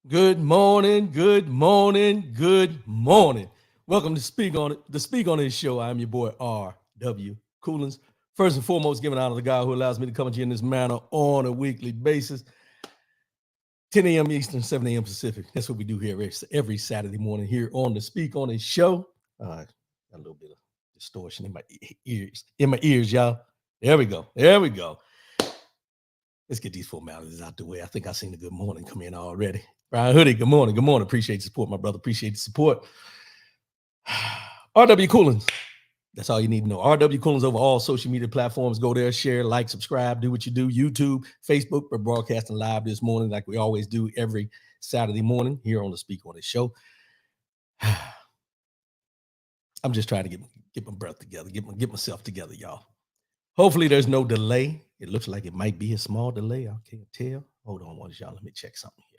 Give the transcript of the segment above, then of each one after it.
Good morning, good morning, good morning. Welcome to Speak on It, the Speak on It show. I'm your boy R.W. Coolins. First and foremost, giving honor to the God who allows me to come to you in this manner on a weekly basis. 10 a.m. Eastern, 7 a.m. Pacific. That's what we do here every Saturday morning here on the Speak on It show. Got a little bit of distortion in my ears, y'all. There we go. Let's get these formalities out the way. I think I seen the good morning come in already. Brian Hoodie, good morning. Good morning. Appreciate the support, my brother. Appreciate the support. R.W. Coolins. That's all you need to know. R.W. Coolins over all social media platforms. Go there, share, like, subscribe, do what you do. YouTube, Facebook. We're broadcasting live this morning like we always do every Saturday morning here on the Speak on It show. I'm just trying to get my breath together, get myself together, y'all. Hopefully there's no delay. It looks like it might be a small delay. I can't tell. Hold on, y'all. Let me check something here.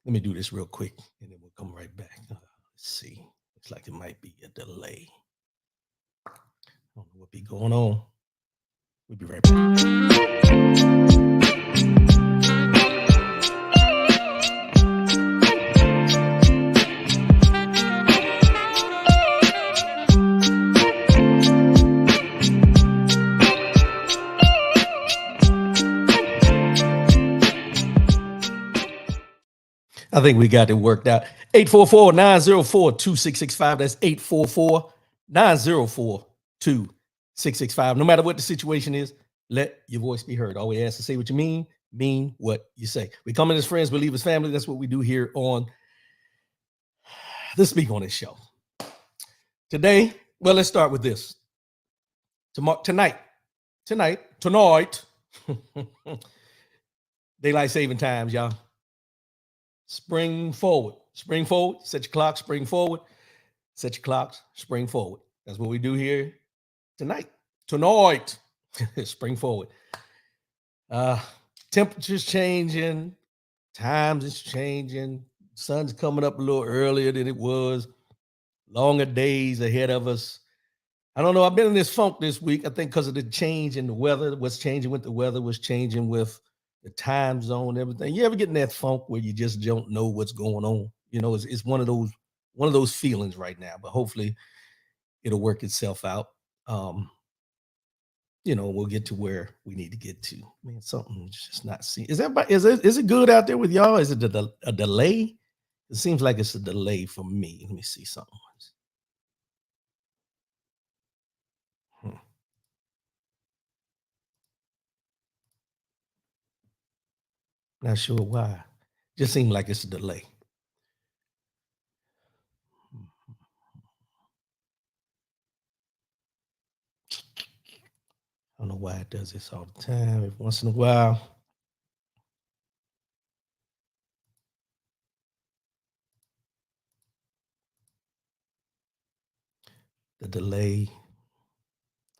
Let me do this real quick, and then we'll come right back. Let's see. Looks like it might be a delay. I don't know what be going on. We'll be right back. I think we got it worked out. 844-904-2665. That's 844-904-2665. No matter what the situation is, let your voice be heard. All we ask to say what you mean what you say. We come in as friends, we leave as family. That's what we do here on the Speak on It show. Today, well, let's start with this. Tonight, daylight saving times, y'all. Spring forward, set your clocks, spring forward, set your clocks, spring forward. That's what we do here tonight, spring forward. Temperatures changing, times is changing, sun's coming up a little earlier than it was, longer days ahead of us. I don't know, I've been in this funk this week, I think because of the change in the weather. What's changing with the weather was changing with the time zone, everything. You ever get in that funk where you just don't know what's going on? You know, it's one of those feelings right now, but hopefully it'll work itself out. We'll get to where we need to get to. Man, something's just not seen. Is it good out there with y'all? Is it a delay? It seems like it's a delay for me. Let me see something. Not sure why. Just seemed like it's a delay. don't know why it does this all the time. Every once in a while. The delay.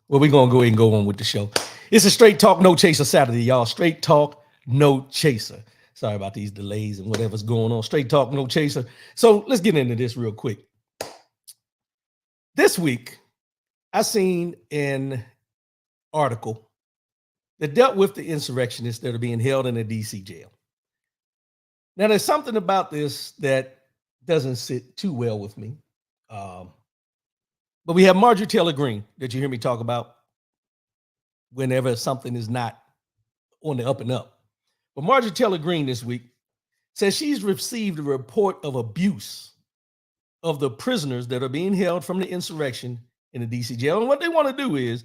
Well, we're going to go ahead and go on with the show. It's a straight talk, no chaser Saturday, y'all. Straight talk, no chaser. Sorry about these delays and whatever's going on. Straight talk, no chaser. So let's get into this real quick. This week, I seen an article that dealt with the insurrectionists that are being held in a DC jail. Now, there's something about this that doesn't sit too well with me. But we have Marjorie Taylor Greene that you hear me talk about whenever something is not on the up and up. But Marjorie Taylor Greene this week says she's received a report of abuse of the prisoners that are being held from the insurrection in the DC jail. And what they want to do is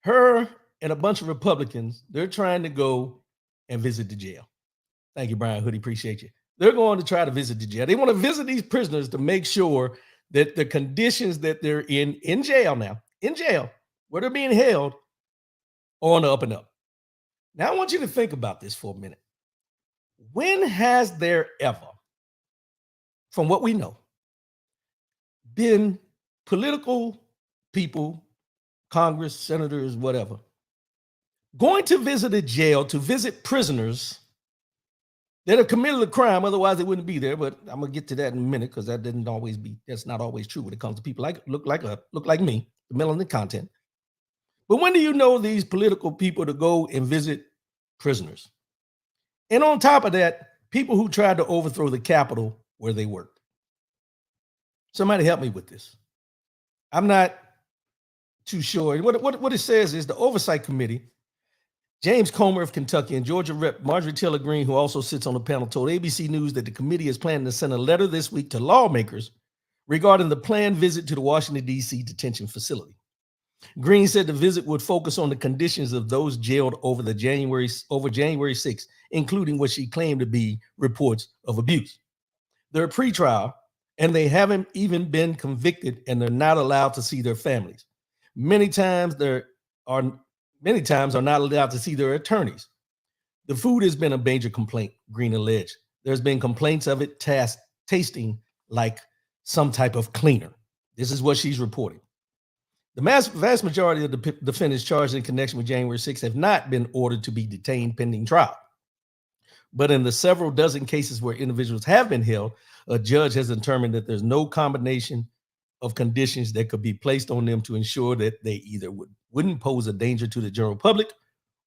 her and a bunch of Republicans, they're trying to go and visit the jail. Thank you, Brian Hoodie. Appreciate you. They're going to try to visit the jail. They want to visit these prisoners to make sure that the conditions that they're in jail now, in jail, where they're being held, are on the up and up. Now, I want you to think about this for a minute. When has there ever, from what we know, been political people, Congress, senators, whatever, going to visit a jail to visit prisoners that have committed a crime? Otherwise, they wouldn't be there. But I'm gonna get to that in a minute because that's not always true when it comes to people like look like me, the melanin content. But when do you know these political people to go and visit prisoners? And on top of that, people who tried to overthrow the Capitol where they worked. Somebody help me with this. I'm not too sure. What it says is the Oversight Committee, James Comer of Kentucky and Georgia Rep. Marjorie Taylor Greene, who also sits on the panel, told ABC News that the committee is planning to send a letter this week to lawmakers regarding the planned visit to the Washington, D.C. detention facility. Greene said the visit would focus on the conditions of those jailed over January 6th, including what she claimed to be reports of abuse. They're pretrial, and they haven't even been convicted, and they're not allowed to see their families. Many times are not allowed to see their attorneys. The food has been a major complaint, Greene alleged. There's been complaints of it tasting like some type of cleaner. This is what she's reporting. The vast majority of the defendants charged in connection with January 6th have not been ordered to be detained pending trial. But in the several dozen cases where individuals have been held, a judge has determined that there's no combination of conditions that could be placed on them to ensure that they either wouldn't pose a danger to the general public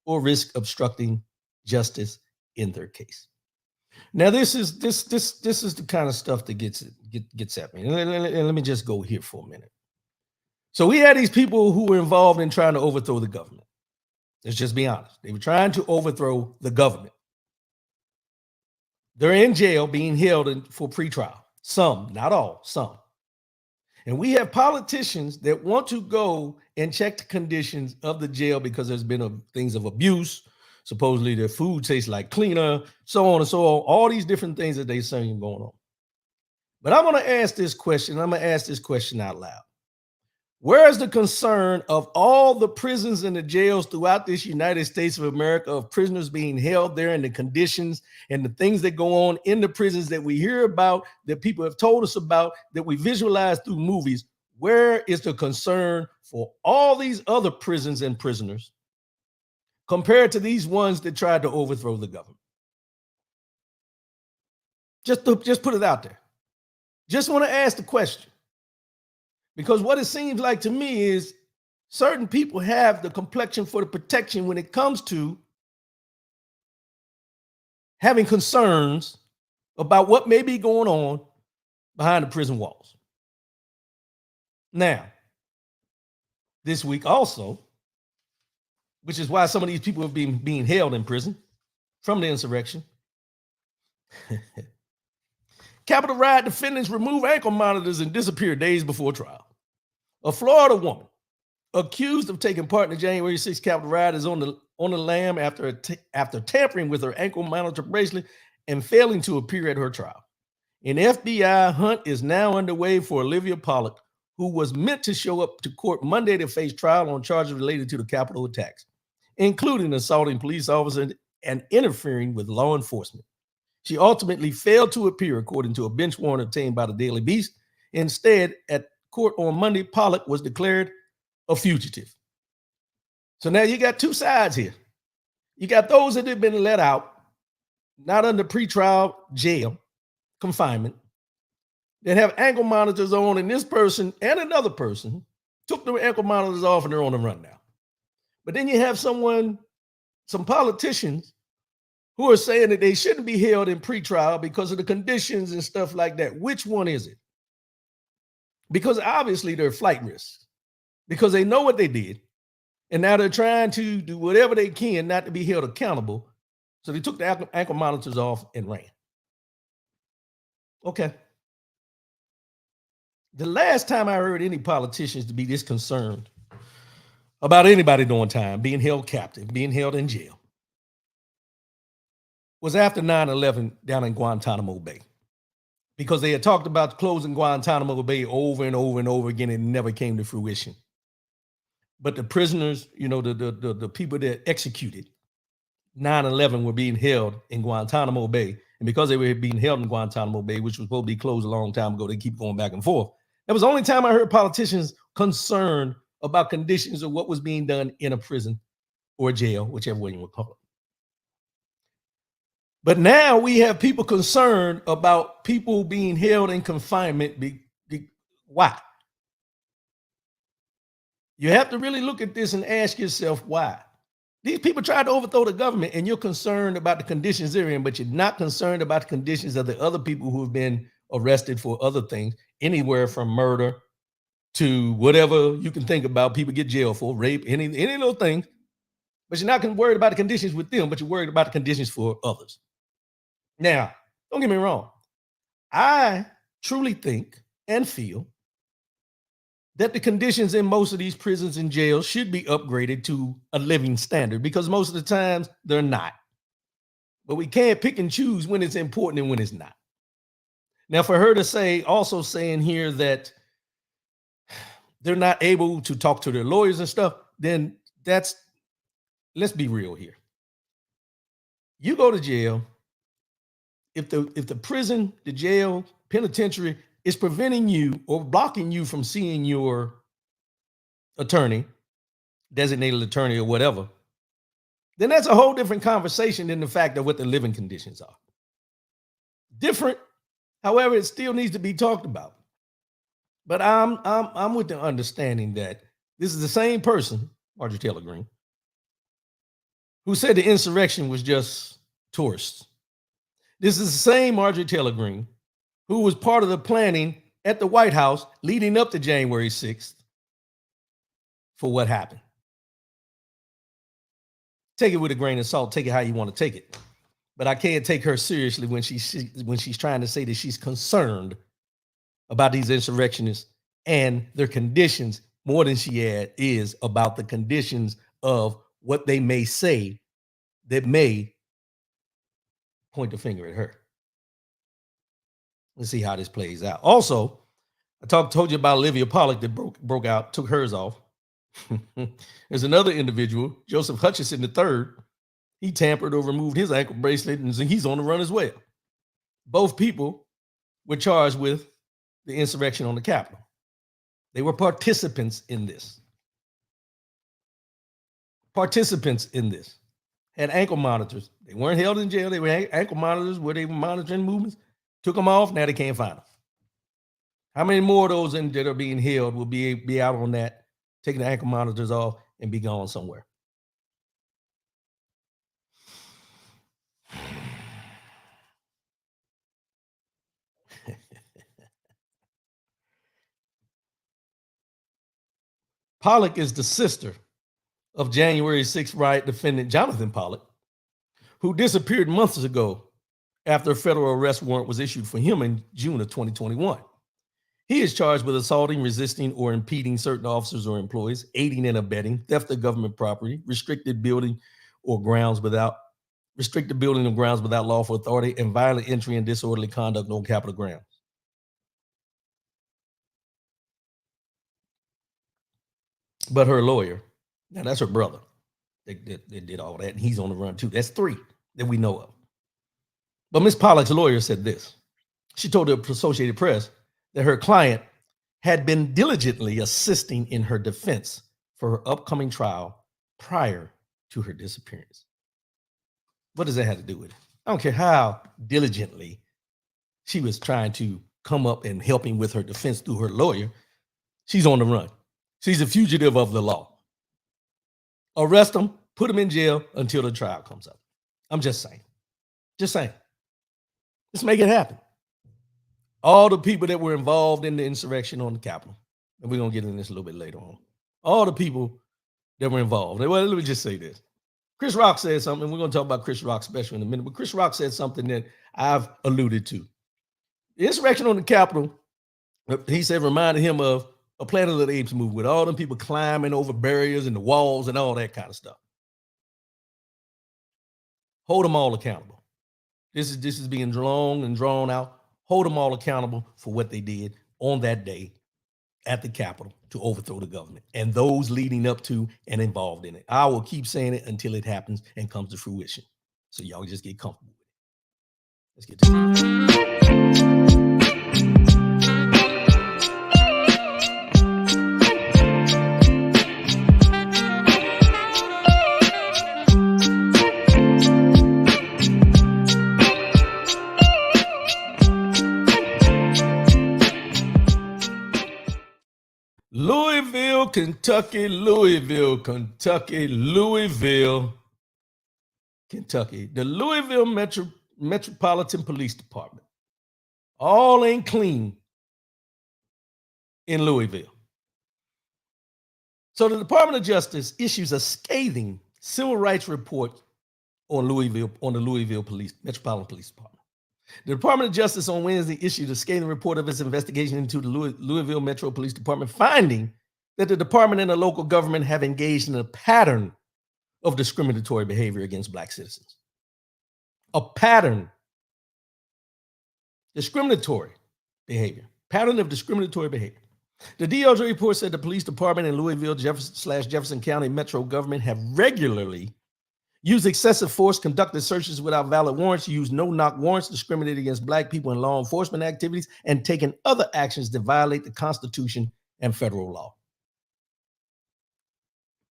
or risk obstructing justice in their case. Now, this is the kind of stuff that gets at me. Let me just go here for a minute. So we had these people who were involved in trying to overthrow the government. Let's just be honest. They were trying to overthrow the government. They're in jail being held for pretrial. Some, not all, some. And we have politicians that want to go and check the conditions of the jail because there's been things of abuse. Supposedly their food tastes like cleaner, so on and so on. All these different things that they're saying going on. But I'm going to ask this question. I'm going to ask this question out loud. Where is the concern of all the prisons and the jails throughout this United States of America of prisoners being held there and the conditions and the things that go on in the prisons that we hear about, that people have told us about, that we visualize through movies? Where is the concern for all these other prisons and prisoners compared to these ones that tried to overthrow the government? Just put it out there. Just want to ask the question. Because what it seems like to me is certain people have the complexion for the protection when it comes to having concerns about what may be going on behind the prison walls. Now, this week also, which is why some of these people have been being held in prison from the insurrection. Capitol riot defendants remove ankle monitors and disappear days before trial. A Florida woman accused of taking part in the January 6th Capitol riot is on the lam after tampering with her ankle monitor bracelet and failing to appear at her trial. An FBI hunt is now underway for Olivia Pollack, who was meant to show up to court Monday to face trial on charges related to the Capitol attacks. including assaulting police officers and interfering with law enforcement. She ultimately failed to appear, according to a bench warrant obtained by the Daily Beast. Instead, at court on Monday, Pollock was declared a fugitive. So now you got two sides here. You got those that have been let out, not under pretrial jail confinement, that have ankle monitors on, and this person and another person took the ankle monitors off and they're on the run now. But then you have some politicians who are saying that they shouldn't be held in pretrial because of the conditions and stuff like that. Which one is it? Because obviously they're flight risks, because they know what they did, and now they're trying to do whatever they can not to be held accountable. So they took the ankle monitors off and ran. Okay. The last time I heard any politicians to be this concerned about anybody doing time, being held captive, being held in jail, was after 9/11 down in Guantanamo Bay. Because they had talked about closing Guantanamo Bay over and over and over again, and it never came to fruition. But the prisoners, the people that executed 9/11 were being held in Guantanamo Bay. And because they were being held in Guantanamo Bay, which was supposed to be closed a long time ago, they keep going back and forth. That was the only time I heard politicians concerned about conditions of what was being done in a prison or a jail, whichever way you want to call it. But now we have people concerned about people being held in confinement. Why? You have to really look at this and ask yourself why. These people tried to overthrow the government, and you're concerned about the conditions they're in, but you're not concerned about the conditions of the other people who have been arrested for other things, anywhere from murder to whatever you can think about. People get jailed for rape, any of those things. But you're not worried about the conditions with them, but you're worried about the conditions for others. Now, don't get me wrong. I truly think and feel that the conditions in most of these prisons and jails should be upgraded to a living standard, because most of the times they're not. But we can't pick and choose when it's important and when it's not. Now, for her to say, also saying here that they're not able to talk to their lawyers and stuff, then let's be real here. You go to jail, if the prison, the jail, penitentiary is preventing you or blocking you from seeing your attorney, designated attorney or whatever, then that's a whole different conversation than the fact of what the living conditions are. Different, however, it still needs to be talked about. But I'm with the understanding that this is the same person, Marjorie Taylor Greene, who said the insurrection was just tourists. This is the same Marjorie Taylor Greene who was part of the planning at the White House leading up to January 6th for what happened. Take it with a grain of salt. Take it how you want to take it. But I can't take her seriously when she's trying to say that she's concerned about these insurrectionists and their conditions more than she is about the conditions of what they may say that may point the finger at her. Let's see how this plays out. Also, I told you about Olivia Pollack that broke out, took hers off. There's another individual, Joseph Hutchinson III. He tampered or removed his ankle bracelet, and he's on the run as well. Both people were charged with the insurrection on the Capitol. They were participants in this. Had ankle monitors. They weren't held in jail. They were ankle monitors where they were monitoring movements. Took them off. Now they can't find them. How many more of those that are being held will be out on that, taking the ankle monitors off and be gone somewhere? Pollack is the sister of January 6th riot defendant Jonathan Pollack, who disappeared months ago after a federal arrest warrant was issued for him in June of 2021. He is charged with assaulting, resisting, or impeding certain officers or employees, aiding and abetting, theft of government property, restricted building or grounds without lawful authority, and violent entry and disorderly conduct on Capitol grounds. But her lawyer, now that's her brother, They did all that, and he's on the run too. That's 3 that we know of. But Miss Pollock's lawyer said this. She told the Associated Press that her client had been diligently assisting in her defense for her upcoming trial prior to her disappearance. What does that have to do with it? I don't care how diligently she was trying to come up and helping with her defense through her lawyer. She's on the run. She's a fugitive of the law. Arrest them, put them in jail until the trial comes up. I'm just saying. Just saying. Let's make it happen. All the people that were involved in the insurrection on the Capitol, and we're going to get into this a little bit later on. All the people that were involved. Well, let me just say this. Chris Rock said something, and we're going to talk about Chris Rock special in a minute, but Chris Rock said something that I've alluded to. The insurrection on the Capitol, he said, reminded him of a Planet of the Apes movie with all them people climbing over barriers and the walls and all that kind of stuff. Hold them all accountable. This is being long and drawn out. Hold them all accountable for what they did on that day at the Capitol to overthrow the government and those leading up to and involved in it. I will keep saying it until it happens and comes to fruition. So y'all just get comfortable with it. Let's get to it. Louisville, Kentucky, Louisville, Kentucky, Louisville, Kentucky. The Louisville Metropolitan Police Department. All ain't clean in Louisville. So the Department of Justice issues a scathing civil rights report on the Louisville Metropolitan Police Department. The Department of Justice on Wednesday issued a scathing report of its investigation into the Louisville Metro Police Department, finding that the department and the local government have engaged in a pattern of discriminatory behavior against Black citizens. A pattern. Discriminatory behavior. Pattern of discriminatory behavior. The DOJ report said the police department in Louisville, Jefferson County Metro government have regularly used excessive force, conducted searches without valid warrants, used no-knock warrants, discriminated against Black people in law enforcement activities, and taken other actions that violate the Constitution and federal law.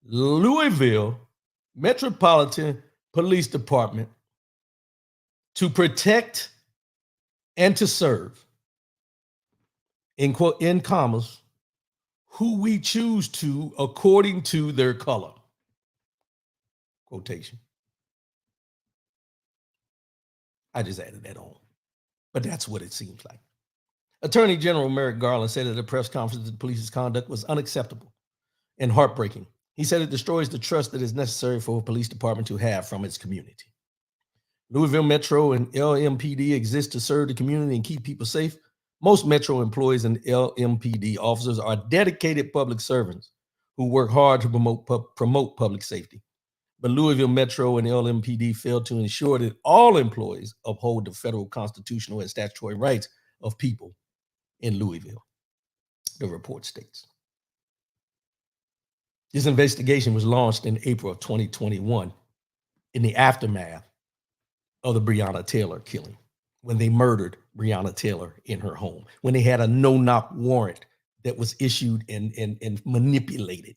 Louisville Metropolitan Police Department, to protect and to serve, in commas, who we choose to according to their color. Quotation. I just added that on, but that's what it seems like. Attorney General Merrick Garland said at a press conference that the police's conduct was unacceptable and heartbreaking. He said it destroys the trust that is necessary for a police department to have from its community. Louisville Metro and LMPD exist to serve the community and keep people safe. Most Metro employees and LMPD officers are dedicated public servants who work hard to promote public safety. But Louisville Metro and LMPD failed to ensure that all employees uphold the federal constitutional and statutory rights of people in Louisville, the report states. This investigation was launched in April of 2021 in the aftermath of the Breonna Taylor killing, when they murdered Breonna Taylor in her home, when they had a no-knock warrant that was issued and manipulated,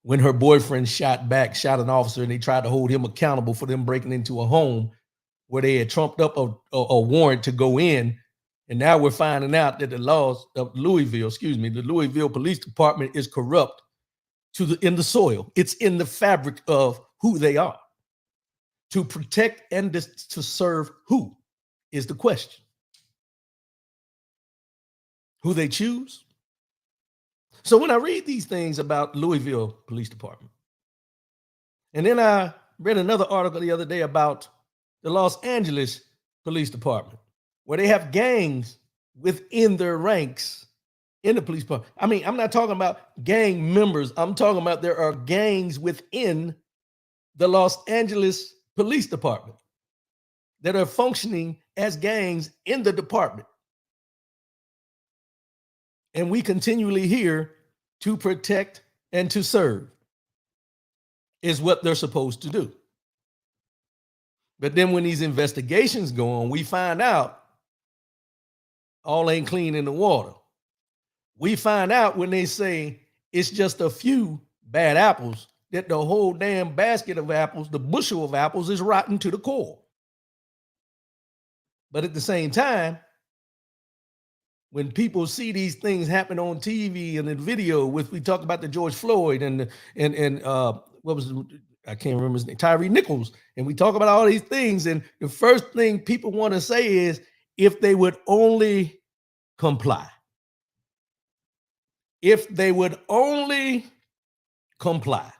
when her boyfriend shot an officer, and they tried to hold him accountable for them breaking into a home where they had trumped up a warrant to go in. And now we're finding out that the laws of the Louisville Police Department is corrupt in the soil. It's in the fabric of who they are. To protect and to serve who is the question. Who they choose? So when I read these things about Louisville Police Department, and then I read another article the other day about the Los Angeles Police Department, where they have gangs within their ranks in the police department. I mean, I'm not talking about gang members. I'm talking about there are gangs within the Los Angeles Police Department that are functioning as gangs in the department. And we continually hear to protect and to serve. is what they're supposed to do. But then when these investigations go on, we find out all ain't clean in the water. We find out when they say it's just a few bad apples that the whole damn basket of apples, the bushel of apples, is rotten to the core. But at the same time, when people see these things happen on TV and in video, with we talk about the George Floyd and what was I can't remember his name, Tyree Nichols, and we talk about all these things, and the first thing people want to say is if they would only comply. If they would only comply.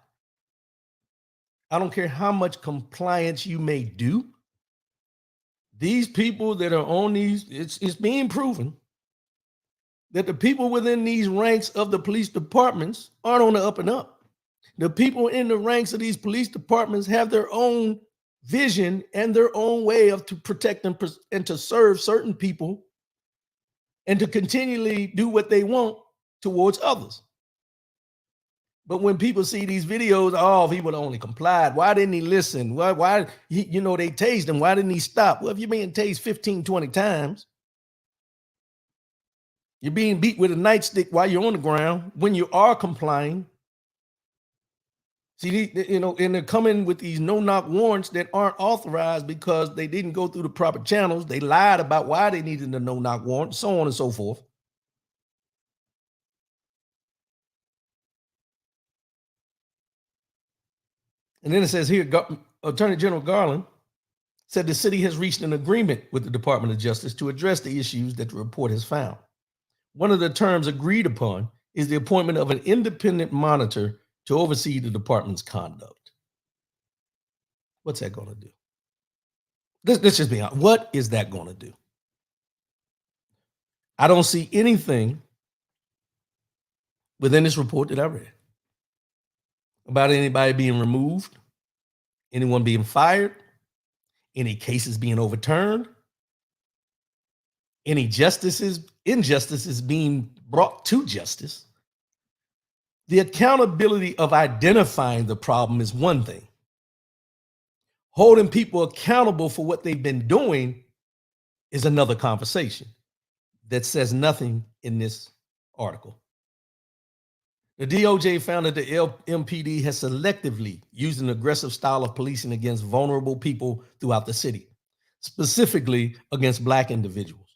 I don't care how much compliance you may do. These people that are on these, it's being proven that the people within these ranks of the police departments aren't on the up and up. The people in the ranks of these police departments have their own vision and their own way of to protect and to serve certain people and to continually do what they want towards others. But when people see these videos, oh, he would only complied. Why didn't he listen? Why they tased him. Why didn't he stop? Well, if you're being tased 15, 20 times, you're being beat with a nightstick while you're on the ground, when you are complying. See, and they're coming with these no-knock warrants that aren't authorized because they didn't go through the proper channels. They lied about why they needed a no-knock warrant, so on and so forth. And then it says here, Attorney General Garland said the city has reached an agreement with the Department of Justice to address the issues that the report has found. One of the terms agreed upon is the appointment of an independent monitor to oversee the department's conduct. What's that going to do? Let's just be honest. What is that going to do? I don't see anything within this report that I read about anybody being removed, anyone being fired, any cases being overturned, any injustices being brought to justice. The accountability of identifying the problem is one thing. Holding people accountable for what they've been doing is another conversation that says nothing in this article. The DOJ found that the LMPD has selectively used an aggressive style of policing against vulnerable people throughout the city, specifically against Black individuals.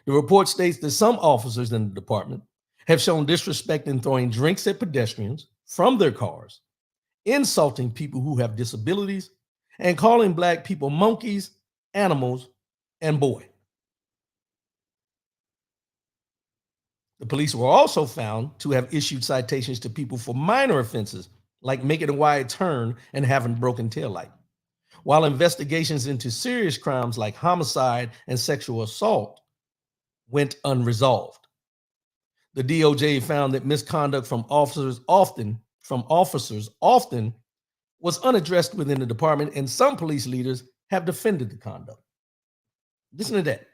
The report states that some officers in the department have shown disrespect in throwing drinks at pedestrians from their cars, insulting people who have disabilities, and calling Black people monkeys, animals, and boy. The police were also found to have issued citations to people for minor offenses, like making a wide turn and having broken taillight, while investigations into serious crimes like homicide and sexual assault went unresolved. The DOJ found that misconduct from officers often was unaddressed within the department, and some police leaders have defended the conduct. Listen to that.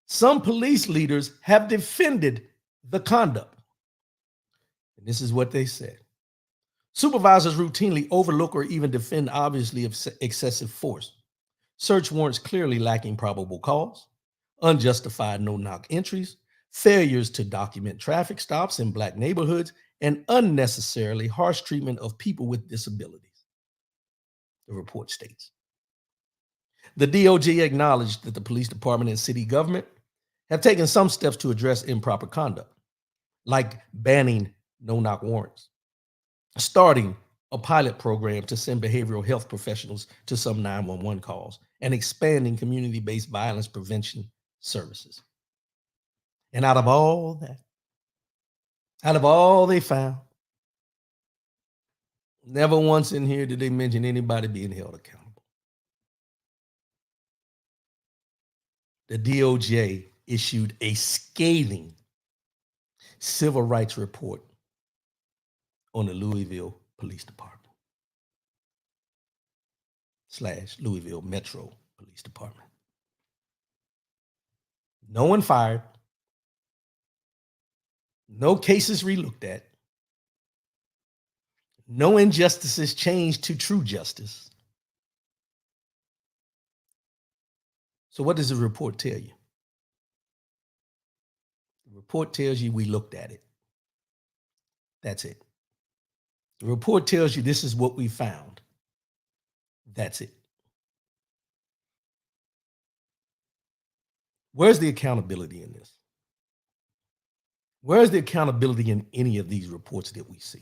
Some police leaders have defended the conduct. And this is what they said. Supervisors routinely overlook or even defend obviously excessive force. Search warrants clearly lacking probable cause, unjustified no-knock entries, failures to document traffic stops in Black neighborhoods, and unnecessarily harsh treatment of people with disabilities, the report states. The DOJ acknowledged that the police department and city government have taken some steps to address improper conduct, like banning no-knock warrants, starting a pilot program to send behavioral health professionals to some 911 calls, and expanding community-based violence prevention services. And out of all they found, never once in here did they mention anybody being held accountable. The DOJ issued a scathing civil rights report on the Louisville Police Department / Louisville Metro Police Department. No one fired, no cases relooked at, no injustices change to true justice. So what does the report tell you? The report tells you we looked at it. That's it. The report tells you this is what we found. That's it. Where's the accountability in this? Where's the accountability in any of these reports that we see?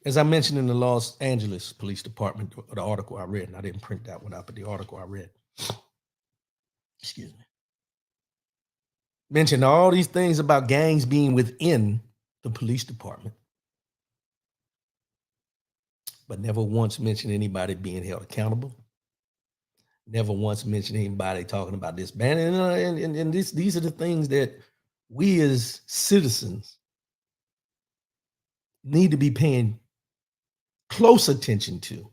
As I mentioned in the Los Angeles Police Department, the article I read, and I didn't print that one out, but the article I read, excuse me, mentioned all these things about gangs being within the police department, but never once mentioned anybody being held accountable. Never once mentioned anybody talking about this ban. And these are the things that we as citizens need to be paying close attention to.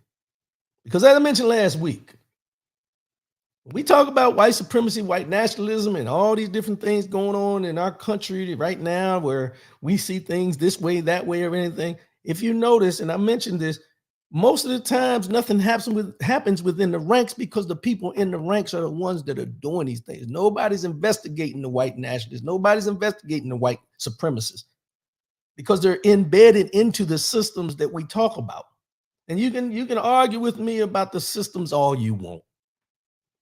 Because as I mentioned last week, we talk about white supremacy, white nationalism, and all these different things going on in our country right now where we see things this way, that way, or anything. If you notice, and I mentioned this, most of the times nothing happens within the ranks because the people in the ranks are the ones that are doing these things. Nobody's investigating the white nationalists. Nobody's investigating the white supremacists because they're embedded into the systems that we talk about. And you can argue with me about the systems all you want.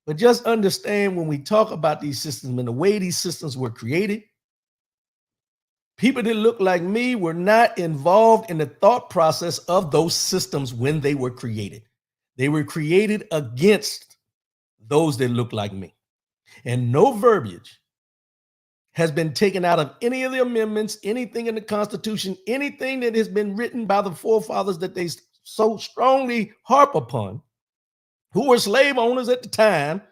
But just understand when we talk about these systems and the way these systems were created, people that look like me were not involved in the thought process of those systems when they were created. They were created against those that look like me. And no verbiage has been taken out of any of the amendments, anything in the Constitution, anything that has been written by the forefathers that they so strongly harp upon, who were slave owners at the time.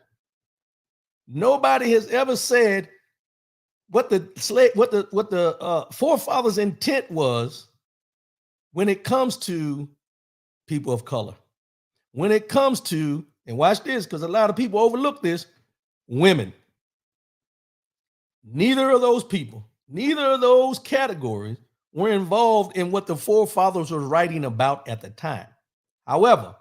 Nobody has ever said what the forefathers' intent was when it comes to people of color. When it comes to, and watch this, because a lot of people overlook this, women. Neither of those people, neither of those categories were involved in what the forefathers were writing about at the time. However,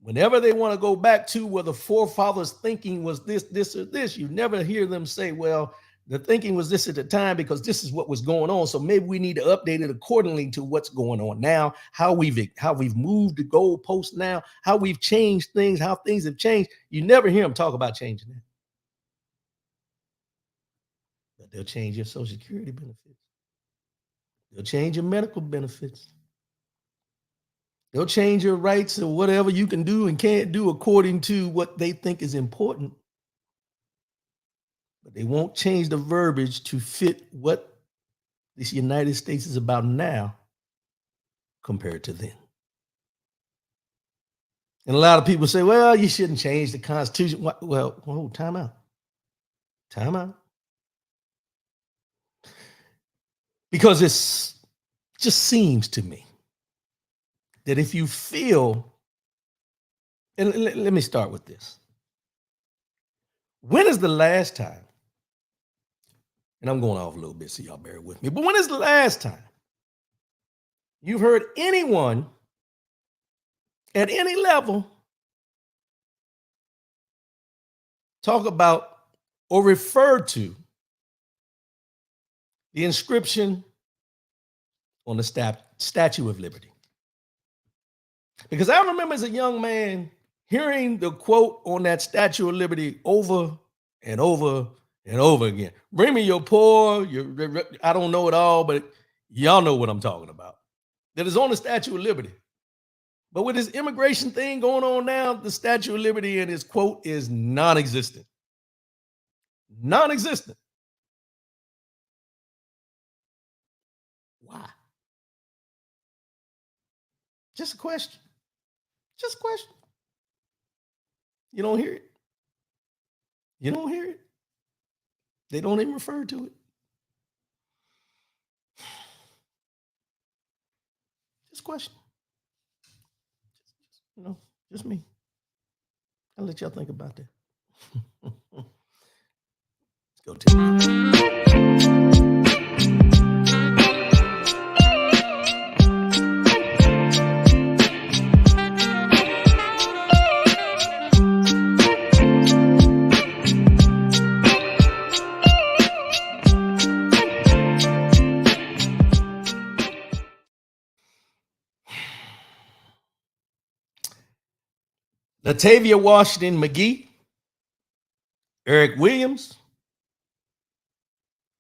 whenever they want to go back to where the forefathers' thinking was this, or this, you never hear them say, well, the thinking was this at the time because this is what was going on. So maybe we need to update it accordingly to what's going on now, how we've moved the goalposts now, how we've changed things, how things have changed. You never hear them talk about changing that. But they'll change your Social Security benefits. They'll change your medical benefits. They'll change your rights or whatever you can do and can't do according to what they think is important. But they won't change the verbiage to fit what this United States is about now compared to then. And a lot of people say, well, you shouldn't change the Constitution. Well, time out. Time out. Because it just seems to me that if you feel, and let me start with this. When is the last time, and I'm going off a little bit, so y'all bear with me, but when is the last time you've heard anyone at any level talk about or refer to the inscription on the Statue of Liberty? Because I remember as a young man hearing the quote on that Statue of Liberty over and over and over again. Bring me your poor, I don't know it all, but y'all know what I'm talking about. That is on the Statue of Liberty. But with this immigration thing going on now, the Statue of Liberty and his quote is non-existent. Non-existent. Why? Just a question. Just a question. You don't hear it. You don't hear it. They don't even refer to it. Just a question. Just me. I'll let y'all think about that. Let's go to Latavia Washington McGee, Eric Williams,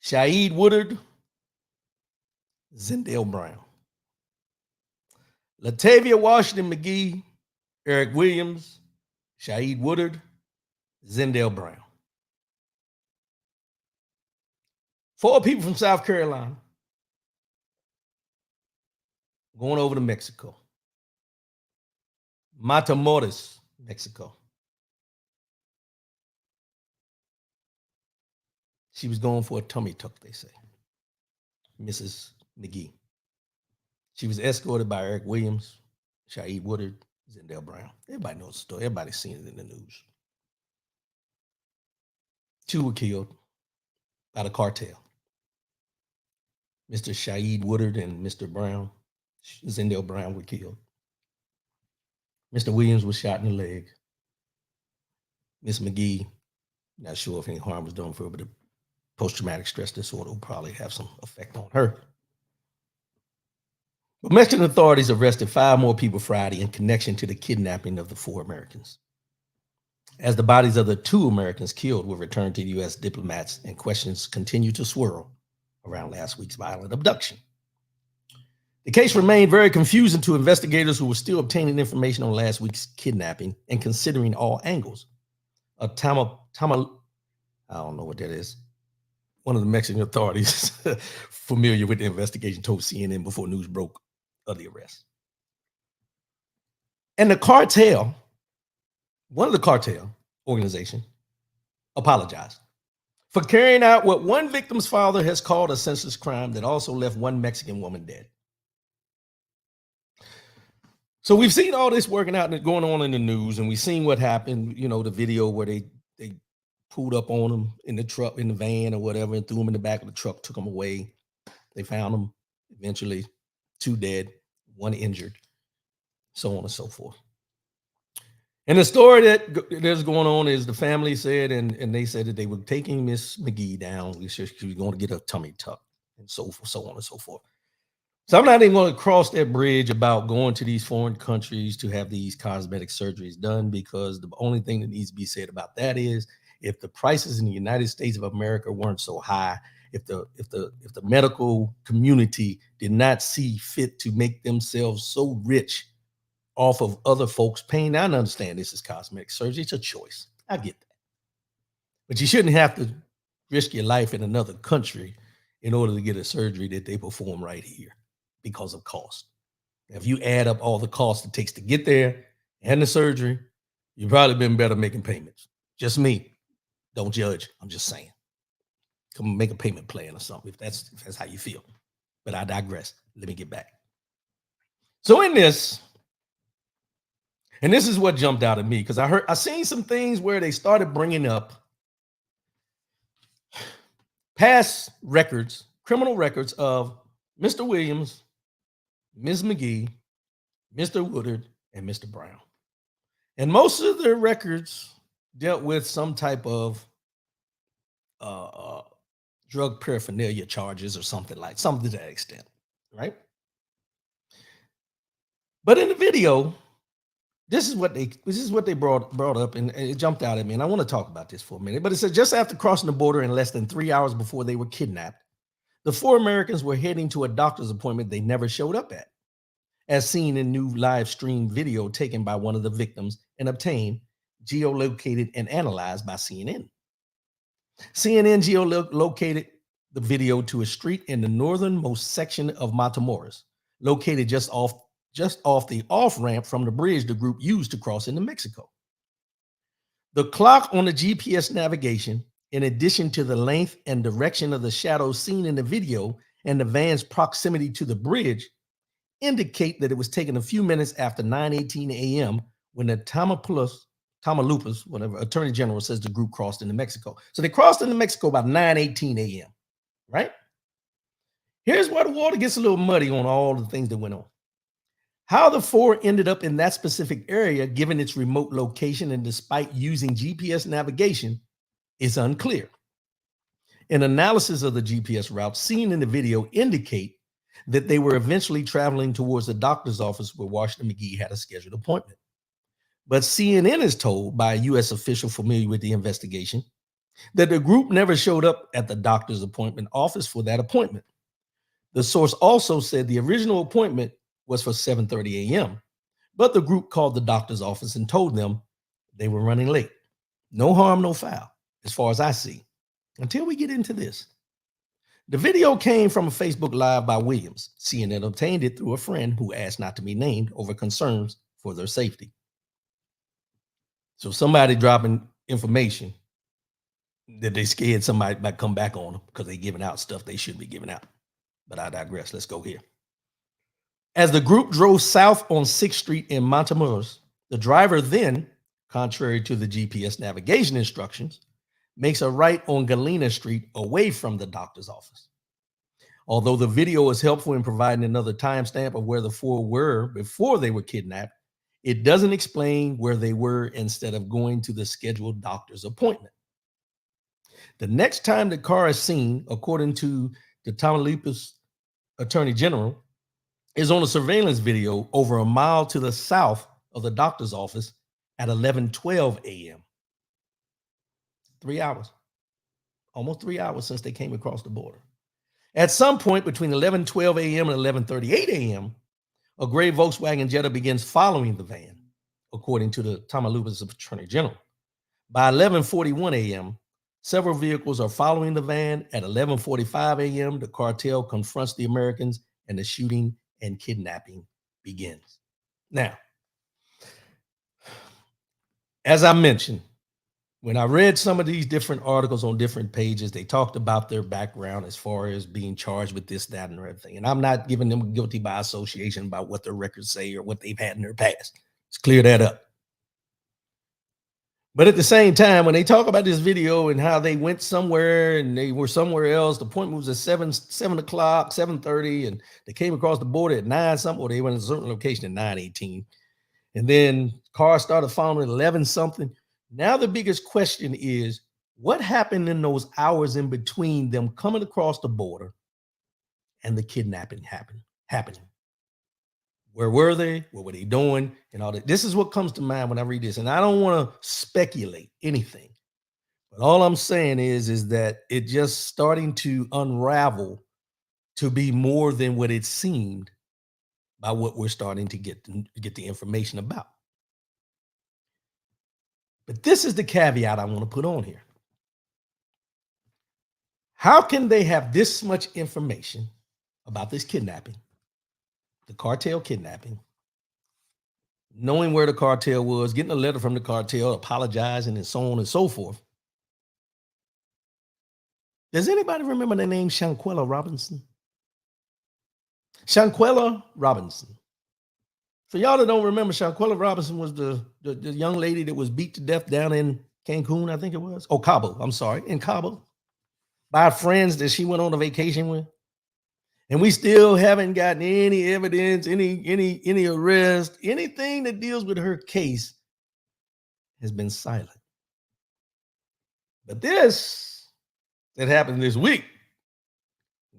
Shaeed Woodard, Zendale Brown. Latavia Washington McGee, Eric Williams, Shaeed Woodard, Zendale Brown. 4 people from South Carolina going over to Mexico. Matamoros, Mexico. She was going for a tummy tuck, they say. Mrs. McGee. She was escorted by Eric Williams, Shaeed Woodard, Zendale Brown. Everybody knows the story. Everybody's seen it in the news. 2 were killed by the cartel. Mr. Shaeed Woodard and Mr. Brown, Zendale Brown, were killed. Mr. Williams was shot in the leg. Miss McGee, not sure if any harm was done for her, but the post-traumatic stress disorder will probably have some effect on her. But Mexican authorities arrested 5 more people Friday in connection to the kidnapping of the 4 Americans. As the bodies of the 2 Americans killed were returned to U.S. diplomats and questions continue to swirl around last week's violent abduction. The case remained very confusing to investigators who were still obtaining information on last week's kidnapping and considering all angles. I don't know what that is. One of the Mexican authorities familiar with the investigation told CNN before news broke of the arrest. And the cartel, one of the cartel organization, apologized for carrying out what one victim's father has called a senseless crime that also left 1 Mexican woman dead. So we've seen all this working out and going on in the news, and we've seen what happened, you know, the video where they pulled up on them in the truck, in the van or whatever, and threw them in the back of the truck, took them away. They found them eventually, 2 dead, 1 injured, so on and so forth. And the story that's going on is the family said, and they said that they were taking Miss McGee down. She was going to get a tummy tuck and so on and so forth. So I'm not even going to cross that bridge about going to these foreign countries to have these cosmetic surgeries done, because the only thing that needs to be said about that is, if the prices in the United States of America weren't so high, if the medical community did not see fit to make themselves so rich off of other folks' pain, I understand this is cosmetic surgery. It's a choice. I get that. But you shouldn't have to risk your life in another country in order to get a surgery that they perform right here because of cost. If you add up all the costs it takes to get there and the surgery, you've probably been better making payments. Just me. Don't judge. I'm just saying. Come make a payment plan or something if that's how you feel. But I digress. Let me get back. So in this, and this is what jumped out at me, because I seen some things where they started bringing up past records, criminal records of Mr. Williams, Ms. McGee, Mr. Woodard, and Mr. Brown. And most of their records dealt with some type of drug paraphernalia charges or something to that extent, right? But in the video, this is what they brought up, and it jumped out at me, and I want to talk about this for a minute. But it said, just after crossing the border in less than 3 hours before they were kidnapped, the 4 Americans were heading to a doctor's appointment they never showed up at, as seen in new live stream video taken by one of the victims and obtained, geolocated, and analyzed by CNN. CNN geolocated the video to a street in the northernmost section of Matamoros, located just off the off-ramp from the bridge the group used to cross into Mexico. The clock on the GPS navigation, in addition to the length and direction of the shadows seen in the video and the van's proximity to the bridge, indicate that it was taken a few minutes after 9:18 a.m. when the Tamaulipas, whatever, Attorney General says the group crossed into Mexico. So they crossed into Mexico about 9:18 a.m., right? Here's where the water gets a little muddy on all the things that went on. How the 4 ended up in that specific area, given its remote location and despite using GPS navigation, is unclear. An analysis of the GPS route seen in the video indicate that they were eventually traveling towards the doctor's office where Washington McGee had a scheduled appointment. But CNN is told by a U.S. official familiar with the investigation that the group never showed up at the doctor's appointment office for that appointment. The source also said the original appointment was for 7:30 a.m., but the group called the doctor's office and told them they were running late. No harm, no foul, as far as I see, until we get into this. The video came from a Facebook Live by Williams. CNN obtained it through a friend who asked not to be named over concerns for their safety. So somebody dropping information that they scared somebody might come back on them because they're giving out stuff they shouldn't be giving out. But I digress. Let's go here. As the group drove south on 6th Street in Montemurros, the driver then, contrary to the GPS navigation instructions, makes a right on Galena Street away from the doctor's office. Although the video is helpful in providing another timestamp of where the four were before they were kidnapped, it doesn't explain where they were instead of going to the scheduled doctor's appointment. The next time the car is seen, according to the Tamaulipas Attorney General, is on a surveillance video over a mile to the south of the doctor's office at 11:12 a.m. 3 hours, almost 3 hours since they came across the border. At some point between 11:12 a.m. and 11:38 a.m., a gray Volkswagen Jetta begins following the van, according to the Tamaulipas Attorney General. By 11:41 a.m., several vehicles are following the van. At 11:45 a.m., the cartel confronts the Americans and the shooting and kidnapping begins. Now, as I mentioned, when I read some of these different articles on different pages, they talked about their background as far as being charged with this, that, and everything. And I'm not giving them guilty by association about what their records say or what they've had in their past. Let's clear that up. But at the same time, when they talk about this video and how they went somewhere and they were somewhere else, the appointment was at 7 o'clock, 7:30, and they came across the border at 9 something, or they went to a certain location at 9:18. And then cars started following at 11 something. Now the biggest question is, what happened in those hours in between them coming across the border and the kidnapping happening? Where were they? What were they doing? And all that. This is what comes to mind when I read this. And I don't want to speculate anything. But all I'm saying is that it just starting to unravel to be more than what it seemed by what we're starting to get the information about. But this is the caveat I want to put on here. How can they have this much information about this kidnapping, the cartel kidnapping, knowing where the cartel was, getting a letter from the cartel, apologizing, and so on and so forth? Does anybody remember the name Shanquella Robinson? Shanquella Robinson. For y'all that don't remember, Shanquella Robinson was the young lady that was beat to death down in Cancun, I think it was. Oh, Cabo, I'm sorry, in Cabo, by friends that she went on a vacation with. And we still haven't gotten any evidence, any arrest, anything that deals with her case has been silent. But this that happened this week,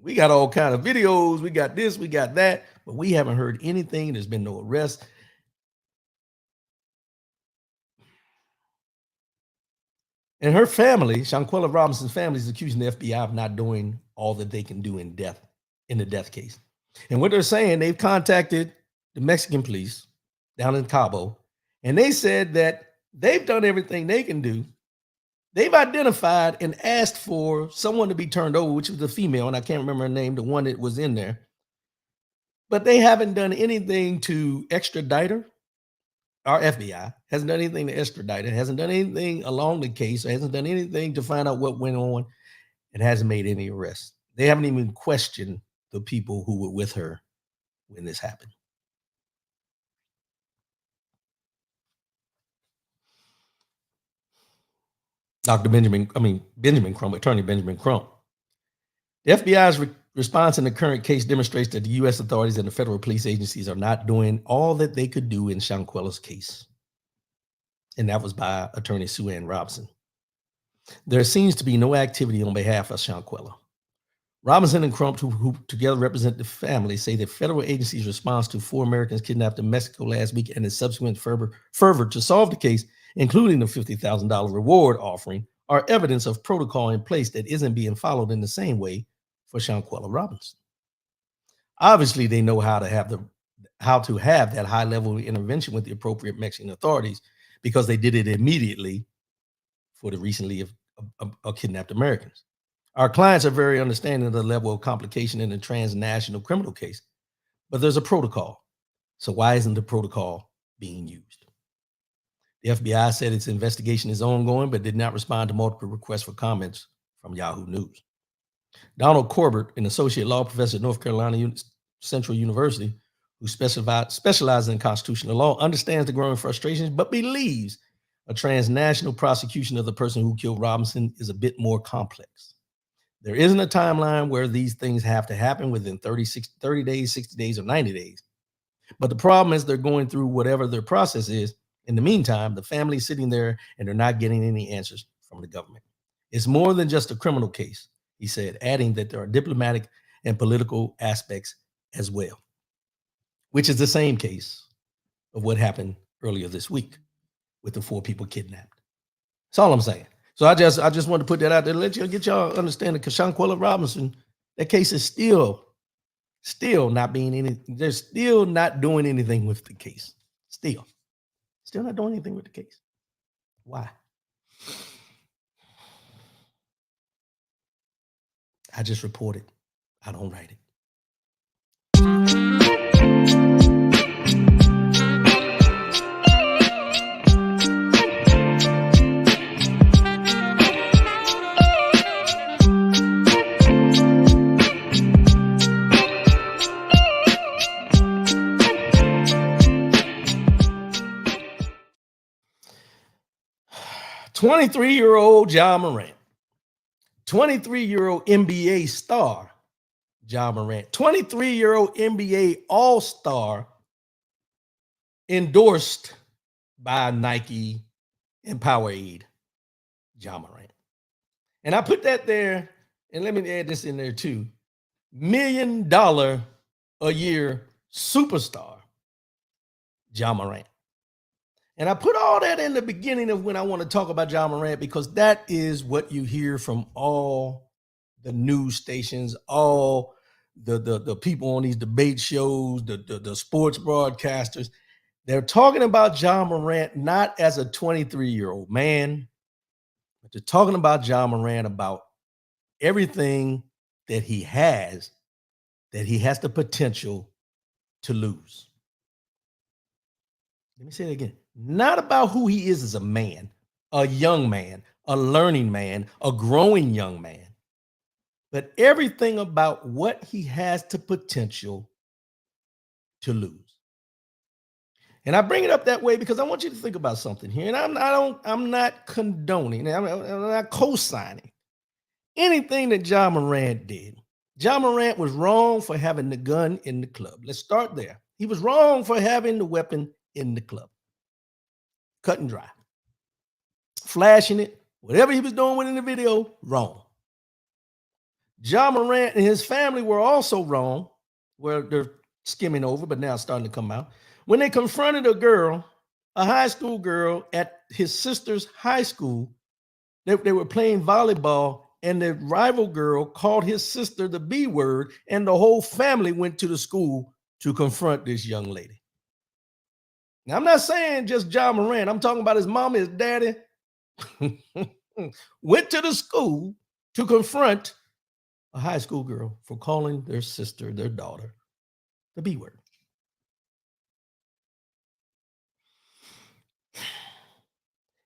we got all kind of videos, we got this, we got that, but we haven't heard anything. There's been no arrest. And her family, Shanquella Robinson's family, is accusing the FBI of not doing all that they can do in the death case. And what they're saying, they've contacted the Mexican police down in Cabo, and they said that they've done everything they can do. They've identified and asked for someone to be turned over, which was a female, and I can't remember her name, the one that was in there. But they haven't done anything to extradite her. Our FBI hasn't done anything to extradite her, hasn't done anything along the case, hasn't done anything to find out what went on, and hasn't made any arrests. They haven't even questioned the people who were with her when this happened. Benjamin Crump, Attorney Benjamin Crump. The FBI's response in the current case demonstrates that the U.S. authorities and the federal police agencies are not doing all that they could do in Shanquella's case. And that was by Attorney Sue Ann Robson. There seems to be no activity on behalf of Shanquella. Robinson and Crump, who together represent the family, say that federal agencies' response to 4 Americans kidnapped in Mexico last week and its subsequent fervor to solve the case, including the $50,000 reward offering, are evidence of protocol in place that isn't being followed in the same way for Shanquella Robinson. Obviously, they know how to have that high level of intervention with the appropriate Mexican authorities because they did it immediately for the recently kidnapped Americans. Our clients are very understanding of the level of complication in a transnational criminal case, but there's a protocol. So why isn't the protocol being used? The FBI said its investigation is ongoing, but did not respond to multiple requests for comments from Yahoo News. Donald Corbett, an associate law professor at North Carolina Central University, who specializes in constitutional law, understands the growing frustrations, but believes a transnational prosecution of the person who killed Robinson is a bit more complex. There isn't a timeline where these things have to happen within 30 days, 60 days, or 90 days. But the problem is they're going through whatever their process is. In the meantime, the family's sitting there and they're not getting any answers from the government. It's more than just a criminal case, he said, adding that there are diplomatic and political aspects as well, which is the same case of what happened earlier this week with the 4 people kidnapped. That's all I'm saying. So I just wanted to put that out there to let you get y'all understand that Shanquella Robinson, that case is still not being they're still not doing anything with the case. Still not doing anything with the case. Why? I just report it. I don't write it. 23-year-old Ja Morant, 23-year-old NBA star Ja Morant, 23-year-old NBA All-Star endorsed by Nike and Powerade, Ja Morant. And I put that there, and let me add this in there too. $1 million a year superstar, Ja Morant. And I put all that in the beginning of when I want to talk about Ja Morant, because that is what you hear from all the news stations, all the people on these debate shows, the sports broadcasters. They're talking about Ja Morant not as a 23-year-old man, but they're talking about Ja Morant about everything that he has the potential to lose. Let me say it again. Not about who he is as a man, a young man, a learning man, a growing young man, but everything about what he has the potential to lose. And I bring it up that way because I want you to think about something here. And I'm not condoning, I'm not co-signing anything that Ja Morant did. Ja Morant was wrong for having the gun in the club. Let's start there. He was wrong for having the weapon in the club. Cut and dry. Flashing it, whatever he was doing with in the video, wrong. Ja Morant and his family were also wrong, where they're skimming over, but now it's starting to come out. When they confronted a girl, a high school girl at his sister's high school, they were playing volleyball, and the rival girl called his sister the B word, and the whole family went to the school to confront this young lady. Now, I'm not saying just Ja Morant. I'm talking about his mama, his daddy, went to the school to confront a high school girl for calling their sister, their daughter, the B word.